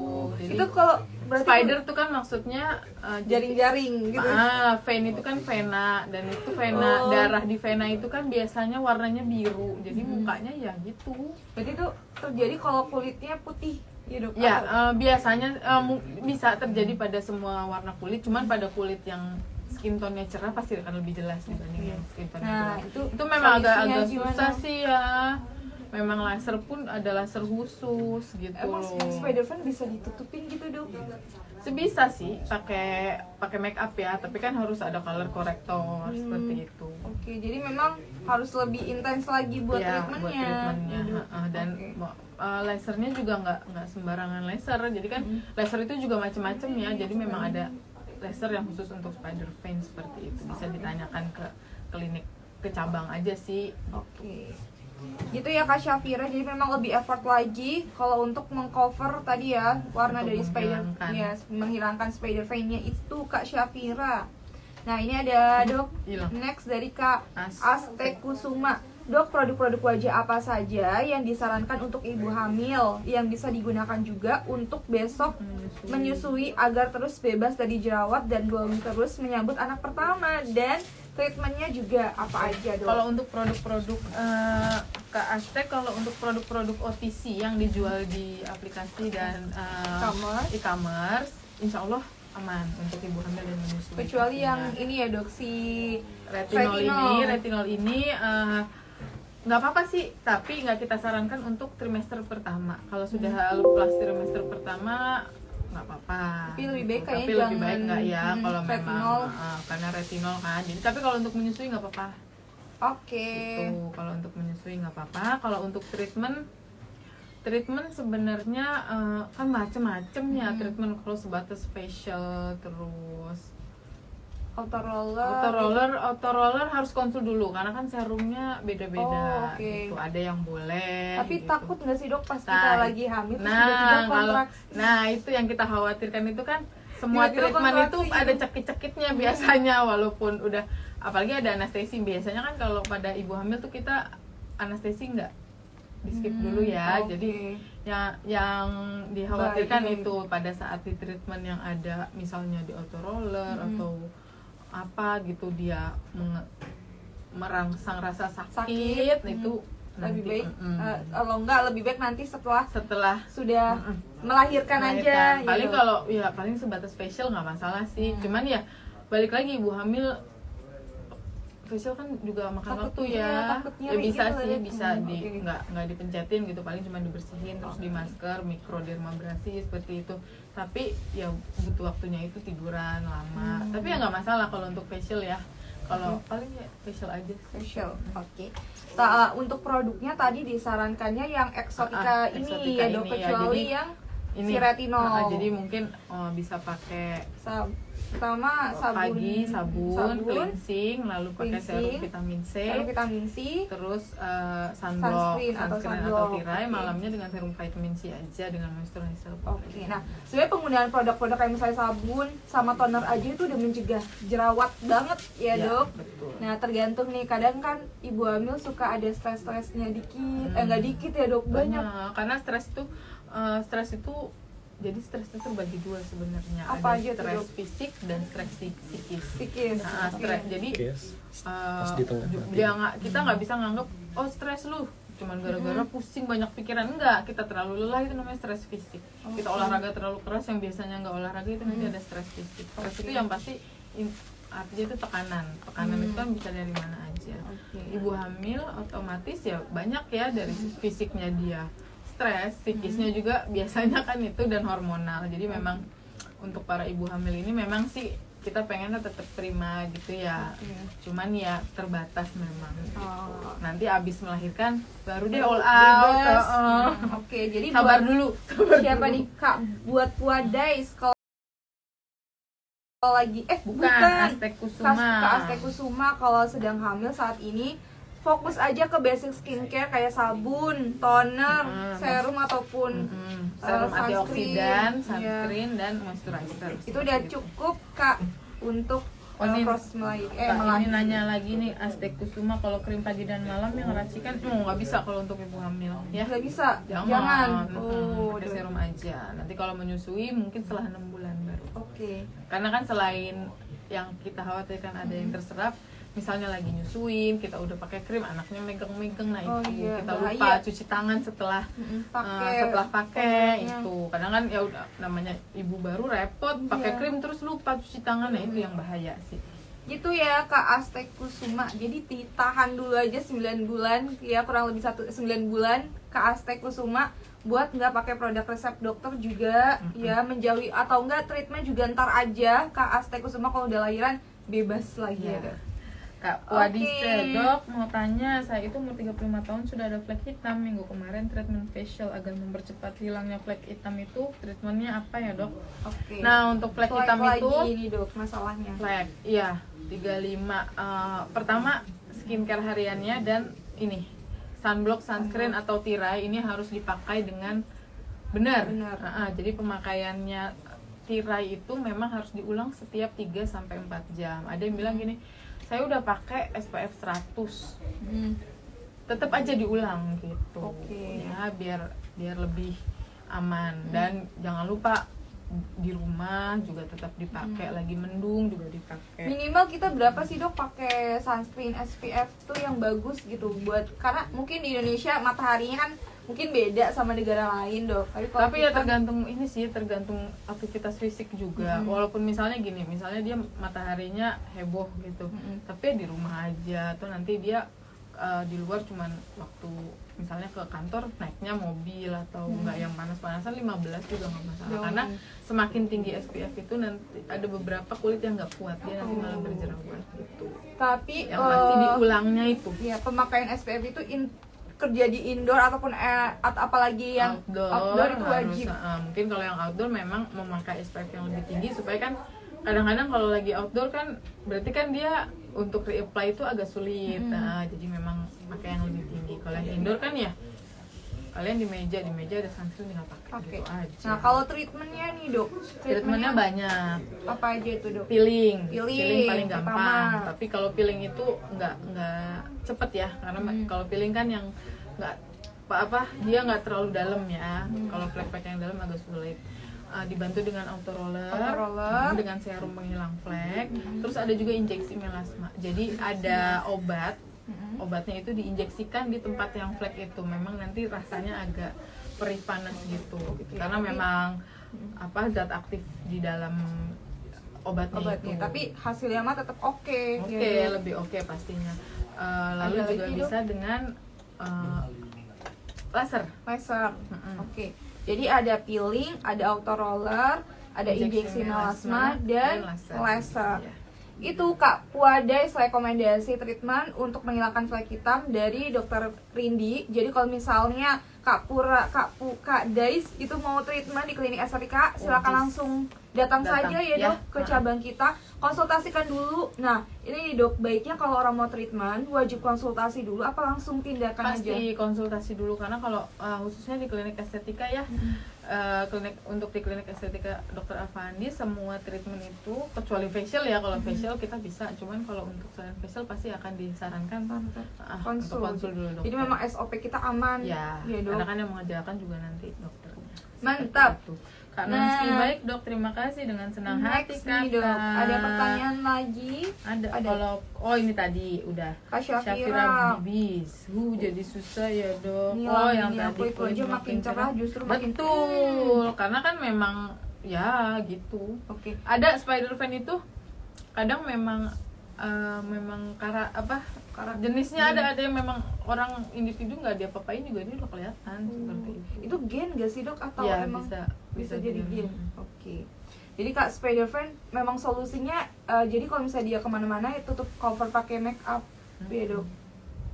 Jadi Itu kalau berarti spider tuh kan maksudnya jaring-jaring gitu. vein itu kan vena, dan itu vena, darah di vena itu kan biasanya warnanya biru. Jadi mukanya ya gitu. Berarti itu terjadi kalau kulitnya putih, ya, Dok? Ya, biasanya bisa terjadi pada semua warna kulit, cuman pada kulit yang skin tone-nya cerah pasti akan lebih jelas dibanding yang skin tone-nya Nah, gelap. itu memang solusinya agak gimana? susah sih ya. Memang laser pun ada laser khusus gitu Emang loh. spider vein bisa ditutupin gitu, Dok? Sebisa sih pakai make up ya, tapi kan harus ada color corrector seperti itu. Oke, jadi memang harus lebih intens lagi buat Ya, treatmentnya. buat treatmentnya. Ya, Dok. Dan lasernya juga nggak sembarangan laser. Jadi kan laser itu juga macam-macam ya. Jadi memang ada laser yang khusus untuk spider vein seperti itu. Bisa ditanyakan ke klinik, ke cabang aja sih. Oke. Gitu ya Kak Syafira, jadi memang lebih effort lagi kalau untuk mengcover tadi ya warna Untuk dari menghilangkan spider vein-nya itu, Kak Syafira. Nah, ini ada, Dok, Hilang. next dari Kak Aste Kusuma. Dok, produk-produk wajah apa saja yang disarankan untuk ibu hamil yang bisa digunakan juga untuk besok menyusui agar terus bebas dari jerawat dan glowing terus menyambut anak pertama, dan treatmentnya juga apa aja, Dok? Kalau untuk produk-produk Kak Aztek, kalau untuk produk-produk OTC yang dijual di aplikasi dan e-commerce, insya Allah aman untuk ibu hamil dan menyusui. Kecuali pastinya. yang ini ya, Dok, si retinol ini nggak apa-apa sih, tapi nggak kita sarankan untuk trimester pertama. Kalau sudah lepas trimester pertama nggak apa-apa. Tapi lebih baik kayaknya Tapi lebih baik nggak ya kalau retinol. memang karena retinol kan. Jadi tapi kalau untuk menyusui nggak apa-apa. Oke. Itu kalau untuk menyusui nggak apa-apa. Kalau untuk treatment sebenarnya kan macem-macem ya treatment. Kalau sebatas facial terus Auto roller harus konsul dulu karena kan serumnya beda-beda oke. gitu. Ada yang boleh. Tapi gitu. takut nggak sih, Dok, pas kita lagi hamil terus tiba-tiba kontraksi? Itu yang kita khawatirkan itu kan semua Tiba-tiba treatment itu kontraksi. ada cekit-cekitnya biasanya walaupun udah, apalagi ada anestesi biasanya kan kalau pada ibu hamil tuh kita anestesi nggak di skip dulu ya. Oke. Jadi yang dikhawatirkan Baik. itu pada saat di treatment yang ada misalnya di autoroller atau apa gitu dia merangsang rasa sakit. Itu lebih nanti, baik kalau enggak lebih baik nanti setelah setelah sudah melahirkan aja paling gitu. kalau ya paling sebatas facial nggak masalah sih. Cuman ya balik lagi ibu hamil facial kan juga makan waktu ya. takutnya Ya bisa gitu, sih, bisa di oke. nggak dipencetin gitu, paling cuma dibersihin terus di masker, mikrodermabrasi seperti itu. Tapi ya butuh waktunya itu tiduran lama. Tapi ya nggak masalah kalau untuk facial ya. Kalau paling ya facial aja. Facial, oke. Untuk produknya tadi disarankannya yang eksotika ini eksotika ya dok, ini ya. kecuali Jadi, yang ini si retinol. jadi mungkin bisa pakai Pertama pagi sabun, cleansing, lalu pakai serum Cleansing, vitamin C, serum vitamin C, terus Sunscreen sunscreen atau atau sunblock. tirai. Oke. Malamnya dengan serum vitamin C aja dengan moisturizer. Oke, nah sebenarnya penggunaan produk-produk kayak misalnya sabun sama toner aja itu udah mencegah jerawat banget ya dok. Betul. Nah tergantung nih, kadang kan ibu hamil suka ada stres-stresnya dikit, nggak dikit ya dok, banyak. Karena stres itu jadi stres itu terbagi dua sebenarnya. Apa Ada aja tuh, stres Dok? fisik dan stres psikis. Psikis. Nah, stres. Jadi Pas di tengah nanti. kita nggak bisa nganggap oh stres lu cuman gara-gara pusing banyak pikiran. Enggak, kita terlalu lelah itu namanya stres fisik. Kita olahraga terlalu keras yang biasanya nggak olahraga itu nanti ada stres fisik. Stres itu yang pasti artinya itu tekanan itu kan bisa dari mana aja. Ibu hamil otomatis ya banyak ya dari fisiknya dia stres, psikisnya juga biasanya kan itu, dan hormonal. Jadi memang untuk para ibu hamil ini memang sih kita pengennya tetap prima gitu ya. Cuman ya terbatas memang. Nanti abis melahirkan baru deh all out. Bebas. Oke, jadi Sabar buat dulu. siapa nih Kak buat Puadais kalau lagi Bukan Aztec Kusuma. Kak Aztec Kusuma kalau sedang hamil saat ini fokus aja ke basic skincare kayak sabun, toner, serum ataupun Serum antioksidan, sunscreen. sunscreen dan moisturizer. Itu udah cukup Kak untuk Ini- proses Kak, ini melahirkan. nanya lagi nih, Aztec Kusuma kalau krim pagi dan malam yang racikan nggak bisa kalau untuk ibu hamil ya. Nggak bisa, Jangan. Oh, Pakai serum aja. Nanti kalau menyusui mungkin setelah 6 bulan baru. Oke. Karena kan selain yang kita khawatirkan ada yang terserap, misalnya lagi nyusuin, kita udah pakai krim, anaknya megang-megang, nah Oh itu iya, kita bahaya. lupa cuci tangan setelah setelah pakai tonernya. itu. Kadang kan ya udah namanya ibu baru repot, pakai Iya. krim terus lupa cuci tangan, nah itu yang bahaya sih. Gitu ya Kak Aztec Kusuma. Jadi ditahan dulu aja 9 bulan ya, kurang lebih 9 bulan Kak Aztec Kusuma buat nggak pakai produk resep dokter juga ya, menjauhi atau enggak treatment juga ntar aja Kak Aztec Kusuma kalau udah lahiran bebas lagi ya. Kak. Kak Wadise, dok mau tanya, saya itu umur 35 tahun sudah ada flek hitam. Minggu kemarin treatment facial agar mempercepat hilangnya flek hitam itu treatmentnya apa ya dok? Oke. Nah untuk flek hitam Lagi itu ini dok masalahnya. flek, iya 35. Pertama skincare hariannya dan ini sunblock, sunscreen atau tirai ini harus dipakai dengan benar. Jadi pemakaiannya tirai itu memang harus diulang setiap 3-4 jam. Ada yang bilang gini, saya udah pakai SPF 100, tetap aja diulang gitu. Oke. Ya biar lebih aman. Dan jangan lupa di rumah juga tetap dipakai, lagi mendung juga dipakai. Minimal kita berapa sih dok pakai sunscreen SPF tuh yang bagus gitu, buat karena mungkin di Indonesia mataharinya kan mungkin beda sama negara lain dok. Kalau Tapi ya kita- tergantung ini sih, tergantung aktivitas fisik juga. Walaupun misalnya gini, misalnya dia mataharinya heboh gitu, tapi ya di rumah aja. Atau nanti dia di luar cuman waktu misalnya ke kantor naiknya mobil atau enggak yang panas-panasan 15 juga nggak masalah. Jangan. Karena semakin tinggi SPF itu nanti ada beberapa kulit yang nggak kuat, dia nanti malah berjerawat gitu. tapi Yang masih diulangnya itu ya pemakaian SPF itu kerja di indoor ataupun atau apalagi yang outdoor itu harus, wajib. mungkin kalau yang outdoor memang memakai SPF yang lebih tinggi supaya kan kadang-kadang kalau lagi outdoor kan berarti kan dia untuk reapply itu agak sulit. Nah, jadi memang pakai yang lebih tinggi. Kalau yang indoor kan ya kalian di meja ada sunscreen tinggal pakai gitu aja. Nah kalau treatmentnya nih dok, Treatmentnya banyak. apa aja itu dok? Peeling paling pertama. gampang. Tapi kalau peeling itu nggak cepet ya, karena kalau peeling kan yang nggak dia nggak terlalu dalam ya. Kalau flek yang dalam agak sulit. Dibantu dengan auto roller, dengan serum penghilang flek. Terus ada juga injeksi melasma. Jadi ada obatnya itu diinjeksikan di tempat yang flek itu. Memang nanti rasanya agak perih panas gitu. Karena memang zat aktif di dalam obatnya itu. Tapi hasilnya mah tetap oke, lebih oke pastinya. Lalu ada juga bisa dengan laser. Oke. Jadi ada peeling, ada auto roller, ada injeksi melasma dan laser. Itu Kak Puades rekomendasi treatment untuk menghilangkan flek hitam dari Dokter Rindi. Jadi kalau misalnya Kak Dais itu mau treatment di klinik estetika, silakan langsung datang saja ya Dok ke cabang kita, konsultasikan dulu. Nah ini Dok, baiknya kalau orang mau treatment wajib konsultasi dulu apa langsung tindakan aja? Pasti konsultasi dulu, karena kalau khususnya di klinik estetika ya, di klinik estetika Dokter Afandi semua treatment itu kecuali facial ya. Kalau facial kita bisa, cuman kalau untuk selain facial pasti akan disarankan untuk konsul dulu dokter. Jadi memang SOP kita aman ya Dok. Karena kan yang mengajarkan juga nanti dokter. Mantap. Kak Nonski, baik Dok, terima kasih, dengan senang hati Kak. Dok, ada pertanyaan lagi? Ada. Kalau ini tadi udah Kak Syafira Bibis. Jadi susah ya Dok. Yang tadi kulit aja makin cerah justru makin betul. Karena kan memang ya gitu. Oke. Ada spider fan itu kadang memang jenisnya ada yang memang orang individu nggak dia apa-apain juga dia udah kelihatan seperti itu. Itu gen gak sih Dok atau ya, memang bisa jadi gen? Oke. Jadi Kak spider fan memang solusinya jadi kalau misalnya dia kemana-mana ya tutup cover pakai make up ya Dok.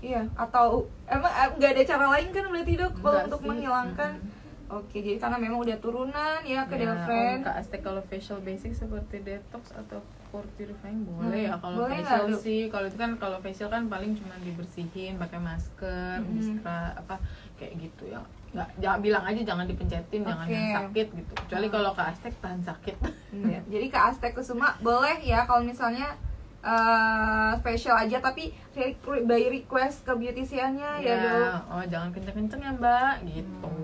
Iya, atau emang nggak ada cara lain kan berarti Dok kalau untuk menghilangkan? Oke, jadi karena memang udah turunan ya ke Delfriend. Kak Aztec kalau facial basic seperti detox atau pore purifying boleh ya. Kalau boleh facial sih, kalau itu kan kalau facial kan paling cuma dibersihin pakai masker, mistra kayak gitu ya. Jangan bilang aja jangan dipencetin, jangan yang sakit gitu. Kecuali kalau Kak Aztec tahan sakit. Jadi Kak Aztec Kusuma boleh ya kalau misalnya facial aja tapi by request ke beauticiannya ya Dok. Jangan kenceng-kenceng ya Mbak gitu.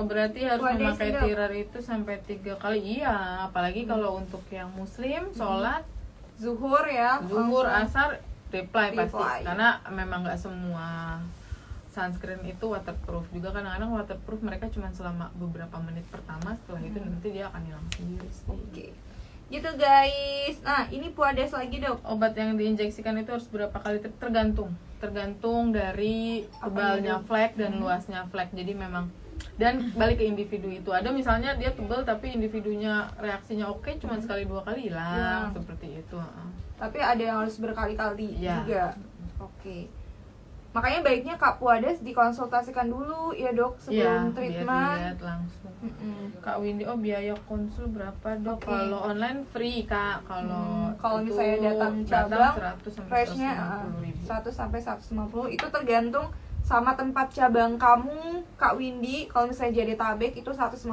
Berarti harus memakai tirar itu sampai 3 kali. Iya, apalagi kalau untuk yang muslim sholat zuhur ya, asar reply pasti. Karena memang nggak semua sunscreen itu waterproof juga, kadang-kadang waterproof mereka cuma selama beberapa menit pertama, setelah itu nanti dia akan hilang sendiri sih. Oke. Gitu guys. Nah, ini Puades lagi Dok. Obat yang diinjeksikan itu harus berapa kali tergantung dari tebalnya flek dan luasnya flek. Jadi memang dan balik ke individu itu. Ada misalnya dia tebal tapi individunya reaksinya oke, cuma sekali 2 kali hilang seperti itu. Tapi ada yang harus berkali-kali juga. Oke. Makanya baiknya Kak Puades dikonsultasikan dulu ya Dok sebelum treatment. Biar dilihat langsung. Kak Windy, biaya konsul berapa Dok? Kalau online free Kak. Kalau misalnya datang cabang 100 freshnya 100 sampai 150 itu tergantung sama tempat cabang kamu Kak Windy. Kalau misalnya Jadetabek itu 150.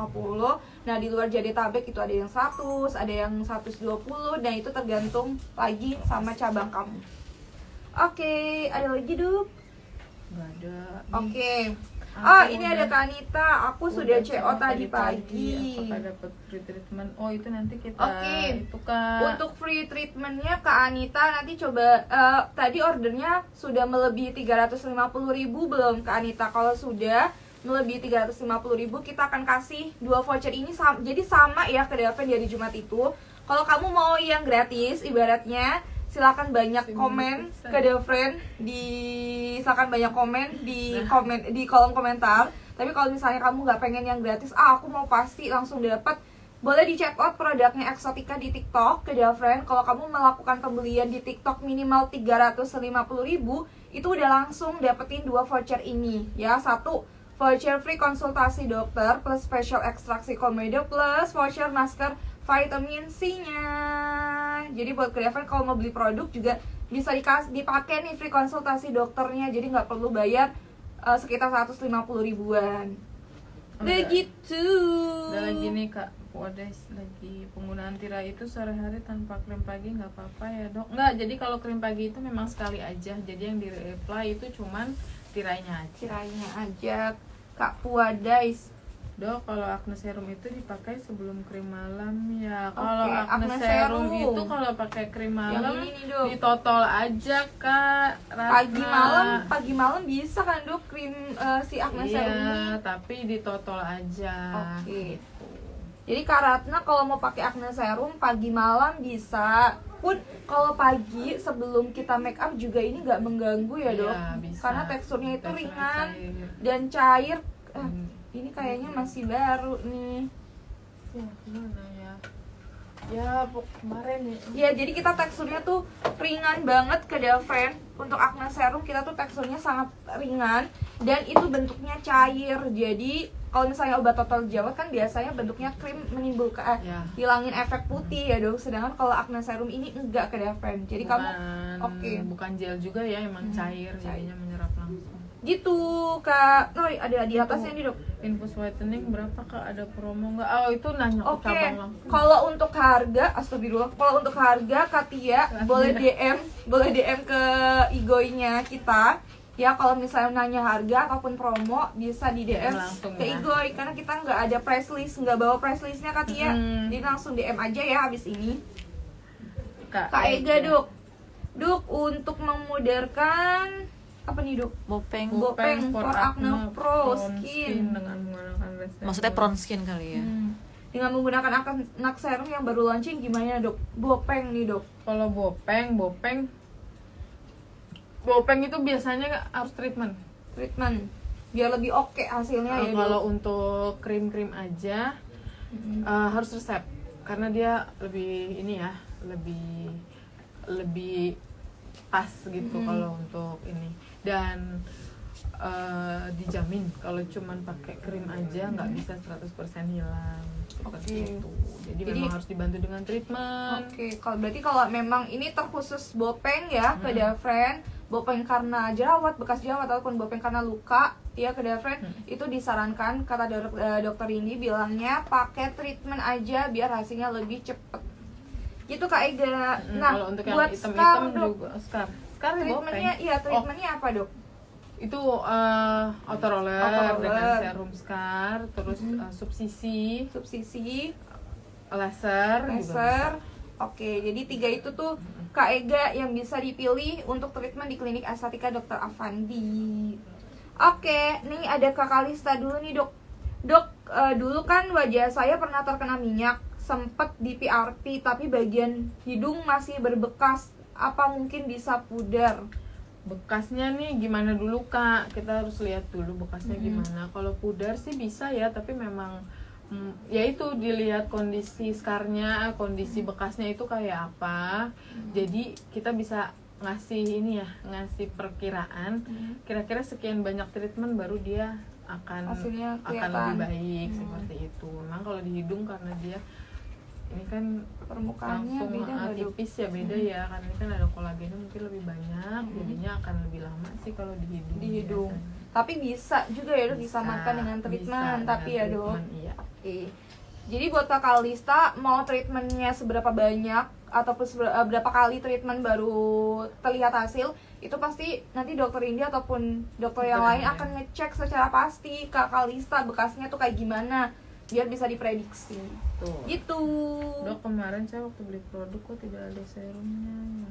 Nah di luar Jadetabek itu ada yang 100, ada yang 120. Dan itu tergantung lagi sama cabang kamu. Oke, ada lagi Dok? Gak ada. Oke. Ini ada Kak Anita. Aku sudah CO tadi pagi. Apakah dapat free treatment? Itu nanti kita itu Kak. Untuk free treatmentnya Kak Anita nanti coba tadi ordernya sudah melebihi 350.000 belum Kak Anita? Kalau sudah melebihi 350.000 kita akan kasih 2 voucher ini jadi sama ya ke Delfriend dari Jumat itu. Kalau kamu mau yang gratis ibaratnya silakan banyak komen ke Delfriend silakan banyak komen di kolom komentar. Tapi kalau misalnya kamu nggak pengen yang gratis, aku mau pasti langsung dapat, boleh di check out produknya Exotica di TikTok ke Delfriend. Kalau kamu melakukan pembelian di TikTok minimal 350.000 itu udah langsung dapetin 2 voucher ini ya. 1 voucher free konsultasi dokter plus special ekstraksi komedo plus voucher masker vitamin C-nya. Jadi buat Delfriend kalau mau beli produk juga bisa dipakai nih free konsultasi dokternya. Jadi nggak perlu bayar sekitar 150 ribuan. Begitu. Ada lagi nih Kak Puades, lagi penggunaan tirai itu sore hari tanpa krim pagi nggak apa-apa ya Dok? Nggak, jadi kalau krim pagi itu memang sekali aja. Jadi yang di-apply itu cuman tirainya aja. Tirainya aja. Kak Puadais. Dok, kalau acne serum itu dipakai sebelum krim malam ya. Kalau Oke, acne acne serum serum. itu kalau pakai krim malam Yang ini nih, Dok. ditotol aja Kak. Ratna. Pagi malam bisa kan Dok krim si acne serum ini? Iya, tapi ditotol aja. Oke. Gitu. Jadi Kak Ratna kalau mau pakai acne serum pagi malam bisa. Pun kalau pagi sebelum kita make up juga ini nggak mengganggu ya Dok. Iya, bisa. Karena teksturnya itu Teksturnya ringan cair. dan cair. Hmm. Ini kayaknya masih baru nih. Ya, gimana ya? Ya, kemarin ya. Ya, jadi kita teksturnya tuh ringan banget ke Delven. Untuk acne serum kita tuh teksturnya sangat ringan dan itu bentuknya cair. Jadi kalau misalnya obat total jerawat kan biasanya bentuknya krim menimbulkan Ya. hilangin efek putih ya Dok. Sedangkan kalau acne serum ini enggak ke Delven. Jadi kamu oke. Bukan gel juga ya, emang cair, jadinya menyerap langsung. Gitu Kak. Oh, ada di atasnya nih Dok. Infus whitening berapa Kak? Ada promo nggak? Oh, itu nanya ke Oke, cabang langsung. kalau untuk harga, astagfirullah. Kalau untuk harga, Katia boleh DM ke Igoy-nya kita. Ya, kalau misalnya nanya harga ataupun promo bisa di DM langsung ke ya. Igoy karena kita nggak ada press list, nggak bawa press listnya Katia. Jadi langsung DM aja ya habis ini. Kak Ega, Duk, untuk memudahkan apa nih Dok? Bopeng. Bopeng for Acne Pro Skin. dengan menggunakan resep. Maksudnya Pronskin kali ya. Dengan menggunakan acne serum yang baru launching gimana Dok? Bopeng nih Dok. Kalau bopeng itu biasanya harus treatment. Biar lebih oke hasilnya ya Dok. Kalau untuk krim-krim aja harus resep karena dia lebih ini ya, lebih pas gitu kalau untuk ini. Dan dijamin kalau cuman pakai krim aja nggak bisa 100% hilang seperti itu. Jadi memang harus dibantu dengan treatment. Oke, kalau memang ini terkhusus bopeng ya ke Delven, bopeng karena jerawat, bekas jerawat ataupun bopeng karena luka ya ke Delven, itu disarankan kata dokter Indi bilangnya pakai treatment aja biar hasilnya lebih cepet. Gitu Kak Ega. Nah, kalau untuk yang buat hitam-hitam Dok, juga Scar treatmentnya treatmentnya apa Dok? itu auto roller dengan serum Scar, terus subsisi, laser juga bisa. Oke, jadi 3 itu tuh Kak Ega yang bisa dipilih untuk treatment di klinik estetika Dr. Avandi. Oke, nih ada Kak Kalista dulu nih Dok. Dok, dulu kan wajah saya pernah terkena minyak, sempet di PRP tapi bagian hidung masih berbekas. Apa mungkin bisa pudar? Bekasnya nih gimana dulu Kak? Kita harus lihat dulu bekasnya gimana. Kalau pudar sih bisa ya, tapi memang ya itu dilihat kondisi skarnya, kondisi bekasnya itu kayak apa. Jadi kita bisa ngasih ini ya, ngasih perkiraan kira-kira sekian banyak treatment baru dia akan lebih baik seperti itu. Memang kalau di hidung karena dia ini kan permukaannya langsung beda tipis ya, beda ya, karena ini kan ada kolagennya mungkin lebih banyak, jadinya akan lebih lama sih kalau di hidung. Tapi bisa juga ya Dok disamarkan dengan treatment, tapi ya Dok. Iya. Oke. Jadi buat Kak Kalista mau treatmentnya seberapa banyak ataupun berapa kali treatment baru terlihat hasil, itu pasti nanti dokter Indi ataupun dokter yang lain akan ngecek secara pasti Kak Kalista bekasnya tuh kayak gimana biar bisa diprediksi. Tuh. Gitu. Dok, kemarin saya waktu beli produk kok tidak ada serumnya.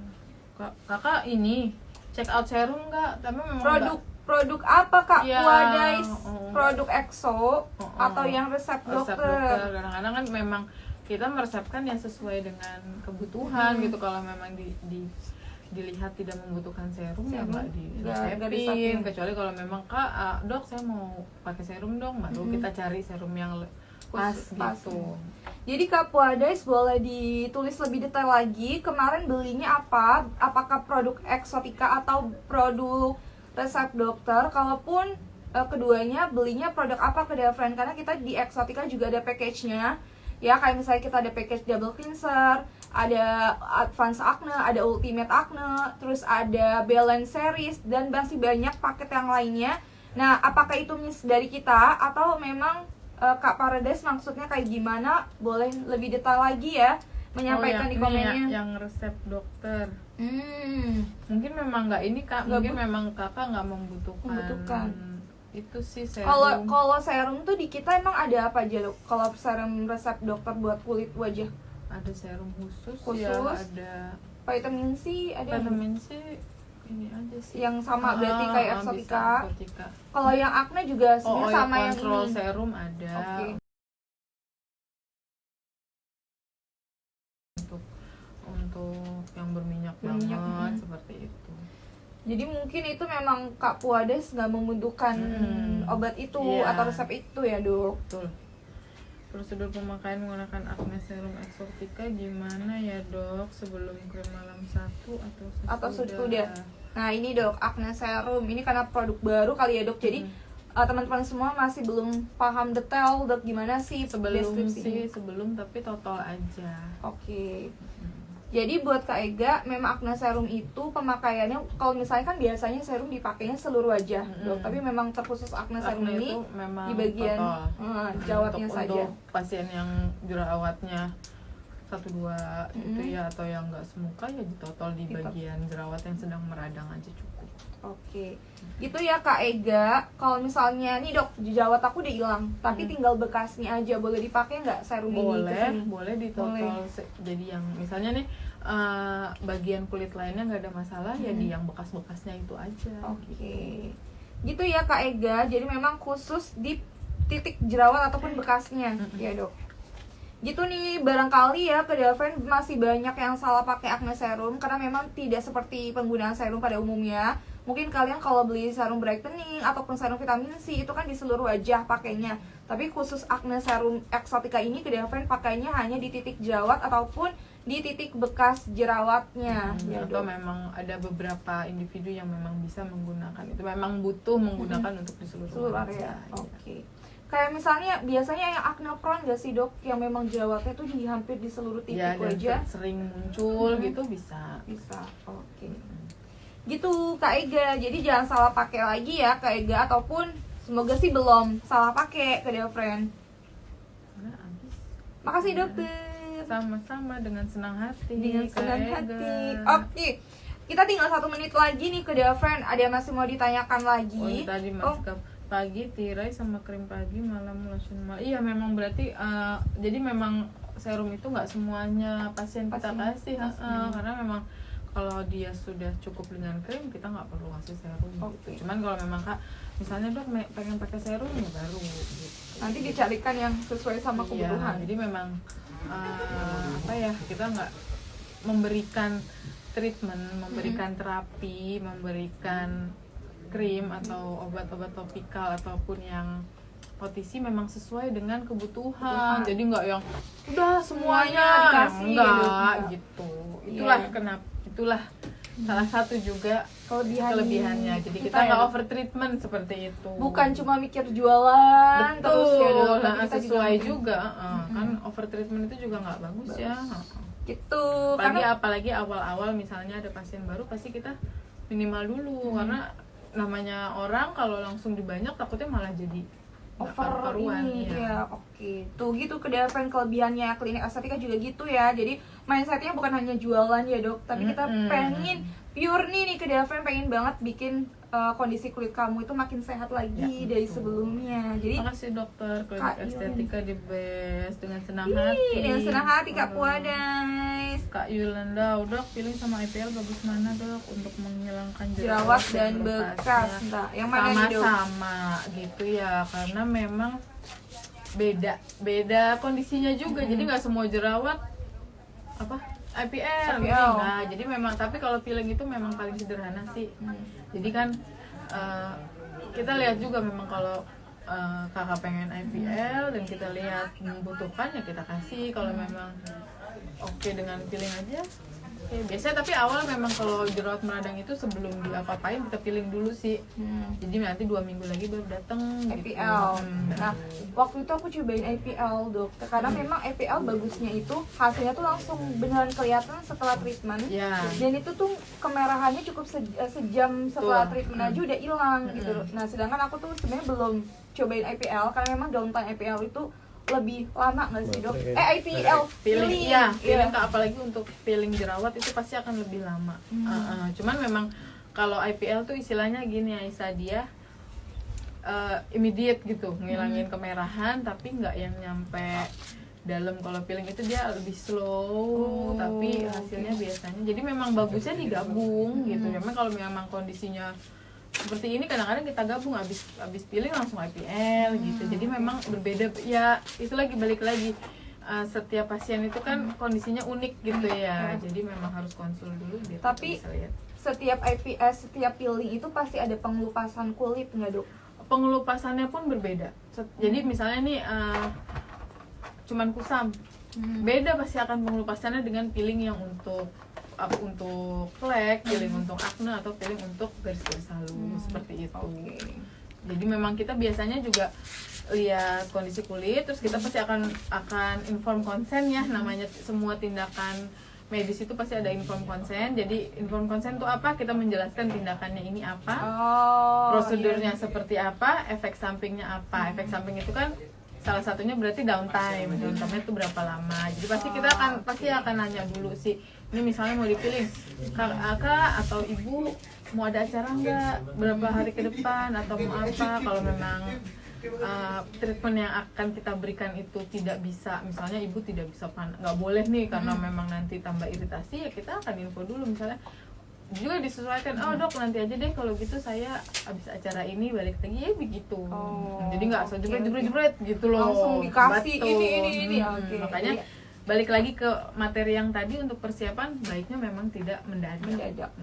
Kakak ini check out serum nggak? Tapi memang Produk apa Kak? Ya, Puadais, produk EXO atau yang resep resep dokter? Kadang-kadang kan memang kita meresepkan yang sesuai dengan kebutuhan gitu. Kalau memang dilihat tidak membutuhkan serum ya nggak diresepin. Kecuali kalau memang Kak, Dok saya mau pakai serum dong, baru kita cari serum yang pas gitu. Jadi Kak Puadais boleh ditulis lebih detail lagi kemarin belinya apa? Apakah produk eksotika atau produk resep dokter? Kalaupun keduanya belinya produk apa ke Delven? Karena kita di eksotika juga ada package-nya. Ya kayak misalnya kita ada package double cleanser, ada advance acne, ada ultimate acne, terus ada balance series dan masih banyak paket yang lainnya. Nah, apakah itu miss dari kita atau memang Kak Paradise maksudnya kayak gimana? Boleh lebih detail lagi ya menyampaikan di komennya. Yang resep dokter. Mungkin memang memang nggak ini kak, Nggak mungkin memang kakak nggak membutuhkan itu sih serum. Kalau serum tuh di kita emang ada apa aja dok? Kalau serum resep dokter buat kulit wajah? Ada serum khusus, Khusus? ya, ada Vitamin C ada nggak? vitamin C ini aja sih. Yang sama berarti kayak bisa Exotica. Exotica. Kalau yang acne juga sebenarnya Oil sama yang control ini. serum ada. Oke. Untuk yang berminyak Berminyak, banget seperti itu. Jadi mungkin itu memang Kak Puades nggak membutuhkan obat itu Iya. atau resep itu ya dok. Betul. Prosedur pemakaian menggunakan acne serum Exotica gimana ya dok? Sebelum krim malam 1 atau Sudah. Nah ini dok, acne serum ini karena produk baru kali ya dok. Jadi teman-teman semua masih belum paham detail dok gimana sih deskripsinya. Sebelum tapi total aja. Oke. Jadi buat Kak Ega, memang acne serum itu pemakaiannya kalau misalnya kan biasanya serum dipakainya seluruh wajah, dok. Tapi memang terkhusus acne serum Acne ini itu memang di bagian jerawatnya saja. Untuk pasien yang jerawatnya 1-2 itu ya, atau yang nggak semuka ya ditotol di bagian jerawat yang sedang meradang aja cukup. Oke, gitu ya Kak Ega. Kalau misalnya nih dok, jerawat aku udah hilang, tapi tinggal bekasnya aja, boleh dipakai nggak serum ini? Boleh ditotol. Jadi yang misalnya nih bagian kulit lainnya nggak ada masalah, ya di yang bekas-bekasnya itu aja. Oke, gitu ya Kak Ega. Jadi memang khusus di titik jerawat ataupun bekasnya, ya dok. Gitu nih, barangkali ya Kedelven masih banyak yang salah pakai acne serum karena memang tidak seperti penggunaan serum pada umumnya. Mungkin kalian kalau beli serum brightening ataupun serum vitamin C itu kan di seluruh wajah pakainya. Tapi khusus acne serum Exotica ini Kedelven pakainya hanya di titik jerawat ataupun di titik bekas jerawatnya. Ya, atau memang ada beberapa individu yang memang bisa menggunakan itu, memang butuh menggunakan untuk di seluruh area. wajah. Oke. Kayak misalnya biasanya yang acne prone gak sih dok, yang memang jerawatnya tuh di hampir di seluruh titik ya, dan wajah sering muncul gitu bisa. Oke. Gitu Kak Ega, jadi jangan salah pakai lagi ya Kak Ega, ataupun semoga sih belum salah pakai ke Kedelven. Nah, habis. Makasih dokter. Sama-sama, dengan senang hati. Dengan senang Kak hati. Ega. Oke. Kita tinggal 1 menit lagi nih ke Kedelven. Ada yang masih mau ditanyakan lagi? Tadi pagi tirai sama krim pagi, malam lotion malam. Iya memang berarti jadi memang serum itu nggak semuanya pasien kita kasih, karena memang kalau dia sudah cukup dengan krim kita nggak perlu kasih serum gitu. Cuman kalau memang kak misalnya dok pengen pakai serum ya baru gitu. Nanti dicarikan yang sesuai sama kebutuhan. Jadi memang apa ya, kita nggak memberikan treatment, memberikan terapi, memberikan krim atau obat-obat topikal ataupun yang OTC memang sesuai dengan kebutuhan. Jadi nggak yang udah semuanya dikasih enggak gitu. Itulah salah satu juga kelebihannya. Jadi kita nggak over treatment seperti itu. Bukan cuma mikir jualan terus ya dok, nah, kita sesuai juga kan over treatment itu juga nggak bagus ya. Gitu. Apalagi awal-awal misalnya ada pasien baru, pasti kita minimal dulu karena namanya orang kalau langsung dibanyak takutnya malah jadi over ini ya. Oke, tuh gitu Kedelven kelebihannya klinik estetika juga gitu ya. Jadi mindsetnya bukan hanya jualan ya dok, tapi kita pengen pure nih Kedelven pengen banget bikin kondisi kulit kamu itu makin sehat lagi dari sebelumnya. Jadi makasih dokter, klinik estetika di best, dengan senang hati. Dengan senang hati Kak Puades. Kak Yolanda, dok pilih sama IPL bagus mana dok untuk menghilangkan jerawat dan bekas? Nah, yang mana nih dok? Sama gitu ya, karena memang beda kondisinya juga. Jadi nggak semua jerawat IPL. Nah, jadi memang, tapi kalau peeling itu memang paling sederhana sih. Jadi kan kita lihat juga memang kalau kakak pengen IPL dan kita lihat membutuhkan ya kita kasih. Kalau memang oke dengan peeling aja. Biasanya tapi awal memang kalau jerawat meradang itu sebelum diapa-apain kita peeling dulu sih. Jadi nanti 2 minggu lagi baru datang IPL. Gitu. Nah, waktu itu aku cobain IPL dok, karena memang IPL bagusnya itu hasilnya tuh langsung beneran kelihatan setelah treatment. Dan itu tuh kemerahannya cukup sejam setelah treatment aja udah hilang gitu. Nah, sedangkan aku tuh sebenarnya belum cobain IPL karena memang downtime IPL itu lebih lama nggak sih dok? IPL peeling apalagi untuk peeling jerawat itu pasti akan lebih lama. Cuman memang kalau IPL tuh istilahnya gini ya Isa, dia immediate gitu, ngilangin kemerahan tapi nggak yang nyampe dalam. Kalau peeling itu dia lebih slow tapi hasilnya biasanya, jadi memang bagusnya digabung gitu. Memang kalau memang kondisinya seperti ini kadang-kadang kita gabung, habis peeling langsung IPL gitu. Jadi memang berbeda ya, itu lagi balik lagi setiap pasien itu kan kondisinya unik gitu ya. Jadi memang harus konsul dulu biar Tapi kita bisa lihat. setiap IPS, setiap peeling itu pasti ada pengelupasan kulit nggak dok? Pengelupasannya pun berbeda. Jadi misalnya nih cuman kusam, beda pasti akan pengelupasannya dengan peeling yang untuk flek, peeling untuk akne, atau peeling untuk garis-garis halus seperti itu. Jadi memang kita biasanya juga lihat kondisi kulit, terus kita pasti akan inform konsen ya. Namanya semua tindakan medis itu pasti ada inform konsen. Jadi inform konsen itu apa? Kita menjelaskan tindakannya ini apa, prosedurnya seperti apa, efek sampingnya apa. Efek samping itu kan salah satunya berarti downtime. Downtime itu berapa lama. Jadi kita pasti akan nanya dulu sih. Ini misalnya mau dipilih kakak atau ibu mau ada acara nggak berapa hari ke depan atau mau apa. Kalau memang treatment yang akan kita berikan itu tidak bisa, misalnya ibu tidak bisa nggak boleh nih karena memang nanti tambah iritasi, ya kita akan info dulu misalnya juga disesuaikan. Oh dok, nanti aja deh kalau gitu, saya habis acara ini balik lagi ya begitu. Jadi nggak asal jebret gitu loh, langsung dikasih betul. ini. Makanya balik lagi ke materi yang tadi, untuk persiapan baiknya memang tidak mendadak.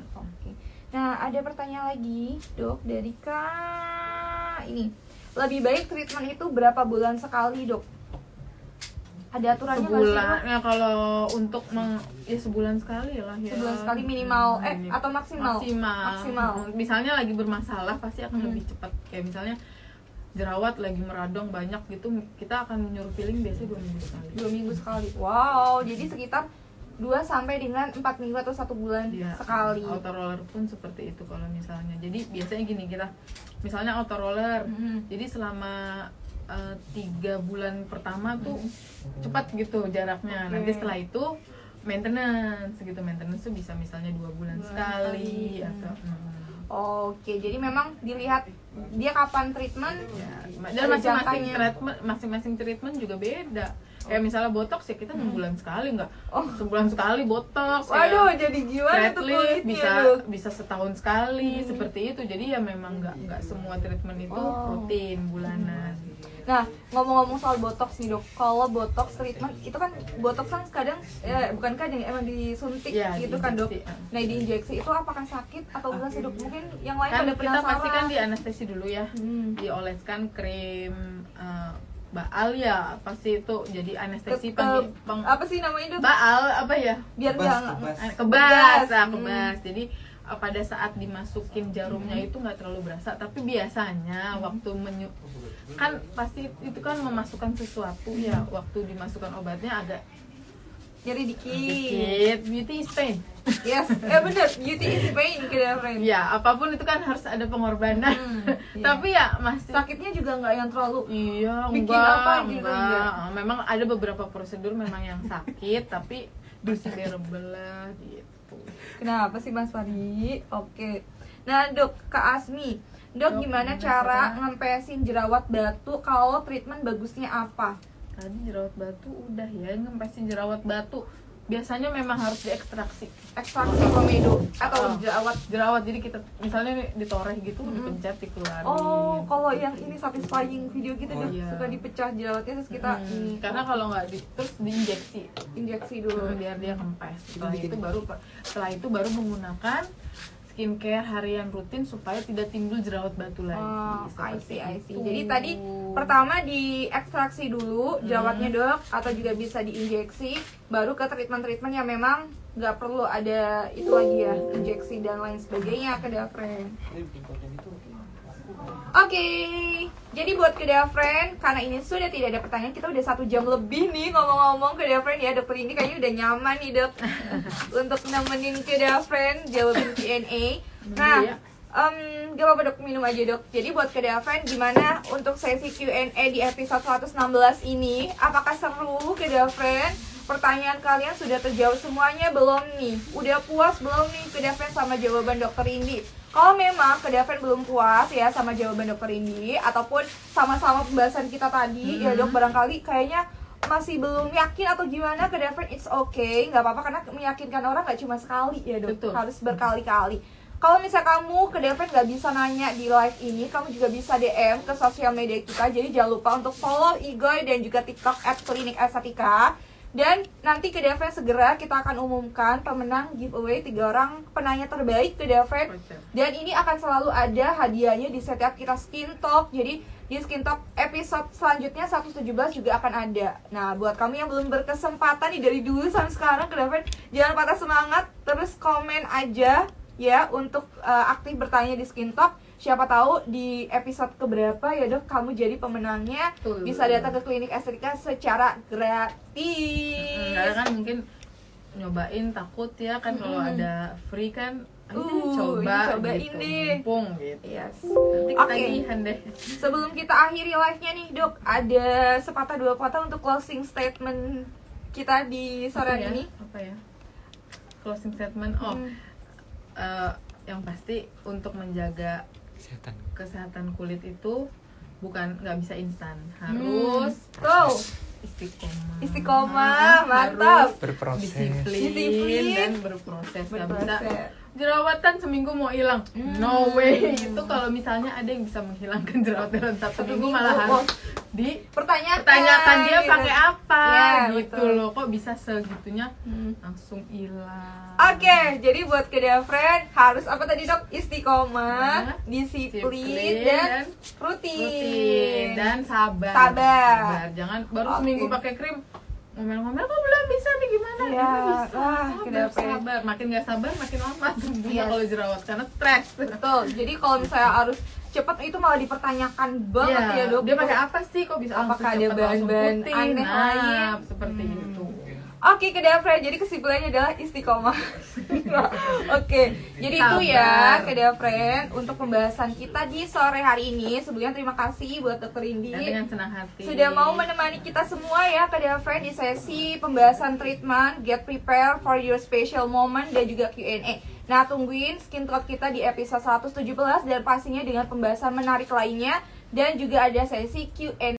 Nah, ada pertanyaan lagi dok dari Kak ini. Lebih baik treatment itu berapa bulan sekali dok? Ada aturannya nggak sih sebulan dok? ya, kalau untuk ya sebulan sekali lah ya. Sebulan sekali minimal atau maksimal? Misalnya lagi bermasalah pasti akan lebih cepat. Kayak misalnya jerawat lagi meradang banyak gitu, kita akan menyuruh peeling biasanya 2 minggu sekali. 2 minggu sekali. Wow, jadi sekitar 2 sampai dengan 4 minggu atau 1 bulan sekali. Auto roller pun seperti itu kalau misalnya. Jadi biasanya gini, kita misalnya auto roller, jadi selama 3 bulan pertama tuh cepat gitu jaraknya. Nanti setelah itu maintenance gitu. Maintenance tuh bisa misalnya 2 bulan sekali atau Oke, jadi memang dilihat dia kapan treatment ya, dan masing-masing treatment juga beda. Kayak misalnya botox ya kita 6 bulan sekali, nggak sebulan sekali botox. Waduh, jadi gimana tuh kulitnya? Bisa setahun sekali seperti itu. Jadi ya memang nggak semua treatment itu rutin bulanan. Nah, ngomong-ngomong soal botox nih dok, kalau botox treatment itu kan botox kan kadang bukan kadang emang disuntik ya, gitu kan dok. Ya. Nah, diinjeksi itu apakah sakit atau enggak sih dok? Mungkin yang lain Kan pada kita penasaran. pasti kan di anestesi dulu ya, dioleskan krim baal ya, pasti itu jadi anestesi apa sih namanya dok? baal apa ya? Biar jangan kebas. Jadi pada saat dimasukin jarumnya itu nggak terlalu berasa, tapi biasanya waktu kan pasti itu kan memasukkan sesuatu ya, waktu dimasukkan obatnya agak nyeri dikit. Beauty is pain. Yes, bener, beauty is pain kira friend. Ya, apapun itu kan harus ada pengorbanan. Tapi ya masih sakitnya juga nggak yang terlalu bikin enggak. Memang ada beberapa prosedur memang yang sakit, tapi masih bearable lah gitu. Kenapa sih Mas Fari? Oke. Nah dok, Kak Asmi, dok gimana cara ngempesin jerawat batu? Kalau treatment bagusnya apa? Tadi jerawat batu udah ya, ngempesin jerawat batu biasanya memang harus diekstraksi. Ekstraksi komedo atau jerawat. Jadi kita misalnya ditoreh gitu, dipencet, dikeluarin. Oh, kalau yang ini satisfying video gitu dok, suka dipecah jerawatnya terus kita karena kalau nggak terus injeksi dulu biar dia kempes. Setelah itu baru menggunakan skincare harian rutin supaya tidak timbul jerawat batu lagi. I see. Jadi tadi pertama diekstraksi dulu jerawatnya dok, atau juga bisa diinjeksi, baru ke treatment yang memang nggak perlu ada itu lagi ya, injeksi dan lain sebagainya ke friend. Oke, jadi buat Kedah Friend, karena ini sudah tidak ada pertanyaan, kita udah 1 jam lebih nih ngomong-ngomong Kedah Friend ya. Dokter ini kayaknya udah nyaman nih dok untuk nemenin Kedah Friend jawabin Q&A. Nah, gak apa-apa dok, minum aja dok. Jadi buat Kedah Friend, gimana untuk sesi Q&A di episode 116 ini? Apakah seru Kedah Friend? pertanyaan kalian sudah terjawab semuanya belum nih? Udah puas belum nih ke Daven sama jawaban Dokter Indi? Kalau memang ke Daven belum puas ya sama jawaban Dokter Indi ataupun sama-sama pembahasan kita tadi, ya Dok, barangkali kayaknya masih belum yakin atau gimana, ke Daven it's okay, nggak apa-apa, karena meyakinkan orang nggak cuma sekali ya Dok. Betul. Harus berkali-kali. Kalau misal kamu ke Daven nggak bisa nanya di live ini, kamu juga bisa DM ke sosial media kita. Jadi jangan lupa untuk follow Igoy dan juga TikTok @klinikestetika. Dan nanti ke Daven segera kita akan umumkan pemenang giveaway 3 orang penanya terbaik ke Daven. Dan ini akan selalu ada hadiahnya di setiap kita Skin Talk. Jadi di Skin Talk episode selanjutnya 117 juga akan ada. Nah, buat kamu yang belum berkesempatan nih dari dulu sampai sekarang ke Daven, jangan patah semangat, terus komen aja ya untuk aktif bertanya di Skin Talk. Siapa tahu di episode keberapa ya Dok kamu jadi pemenangnya. Bisa datang ke klinik estetika secara gratis. Karena kan mungkin nyobain takut ya kan, kalau ada free kan coba cobain gitu, deh. mumpung gitu. Yes. Nanti Oke. ketagihan deh. Sebelum kita akhiri live-nya nih Dok, ada sepatah dua kata untuk closing statement kita di sore Apa ya? ini. Apa ya? Closing statement. Yang pasti untuk menjaga kesehatan kulit itu bukan nggak bisa instan, harus Tuh, istiqomah, mantap. harus Berproses. Disiplin. dan berproses. Nggak bisa Berproses. jerawatan seminggu mau hilang, no way. Itu kalau misalnya ada yang bisa menghilangkan jerawatan dalam 1 minggu, malah harus dipertanyakan dia gitu. pakai apa Ya, gitu betul. loh, kok bisa segitunya langsung hilang. Oke, jadi buat Kedavren harus apa tadi Dok? Istiqomah, disiplin dan rutin. Dan sabar. Sabar. Jangan baru Oke. seminggu pakai krim ngomel-ngomel kok belum bisa nih, gimana? Ya, Bisa. Kedavren. Sabar, makin gak sabar makin lama sembuhnya Yes. kalau jerawat karena stres. Betul. Jadi kalau misalnya harus cepat itu malah dipertanyakan banget ya Dok. Dia pakai apa sih kok bisa langsung Apakah ada cepet, langsung bahan-bahan putih? aneh lain? Nah, seperti itu. Oke, Kedavren, jadi kesimpulannya adalah istiqomah. Oke, jadi itu ya Sabar. Kedavren untuk pembahasan kita di sore hari ini. Sebelumnya terima kasih buat Dr. Indi Dan dengan senang hati sudah mau menemani kita semua ya Kedavren di sesi pembahasan treatment, get prepare for your special moment dan juga Q&A. Nah, tungguin Skin Talk kita di episode 117 dan pastinya dengan pembahasan menarik lainnya, dan juga ada sesi Q&A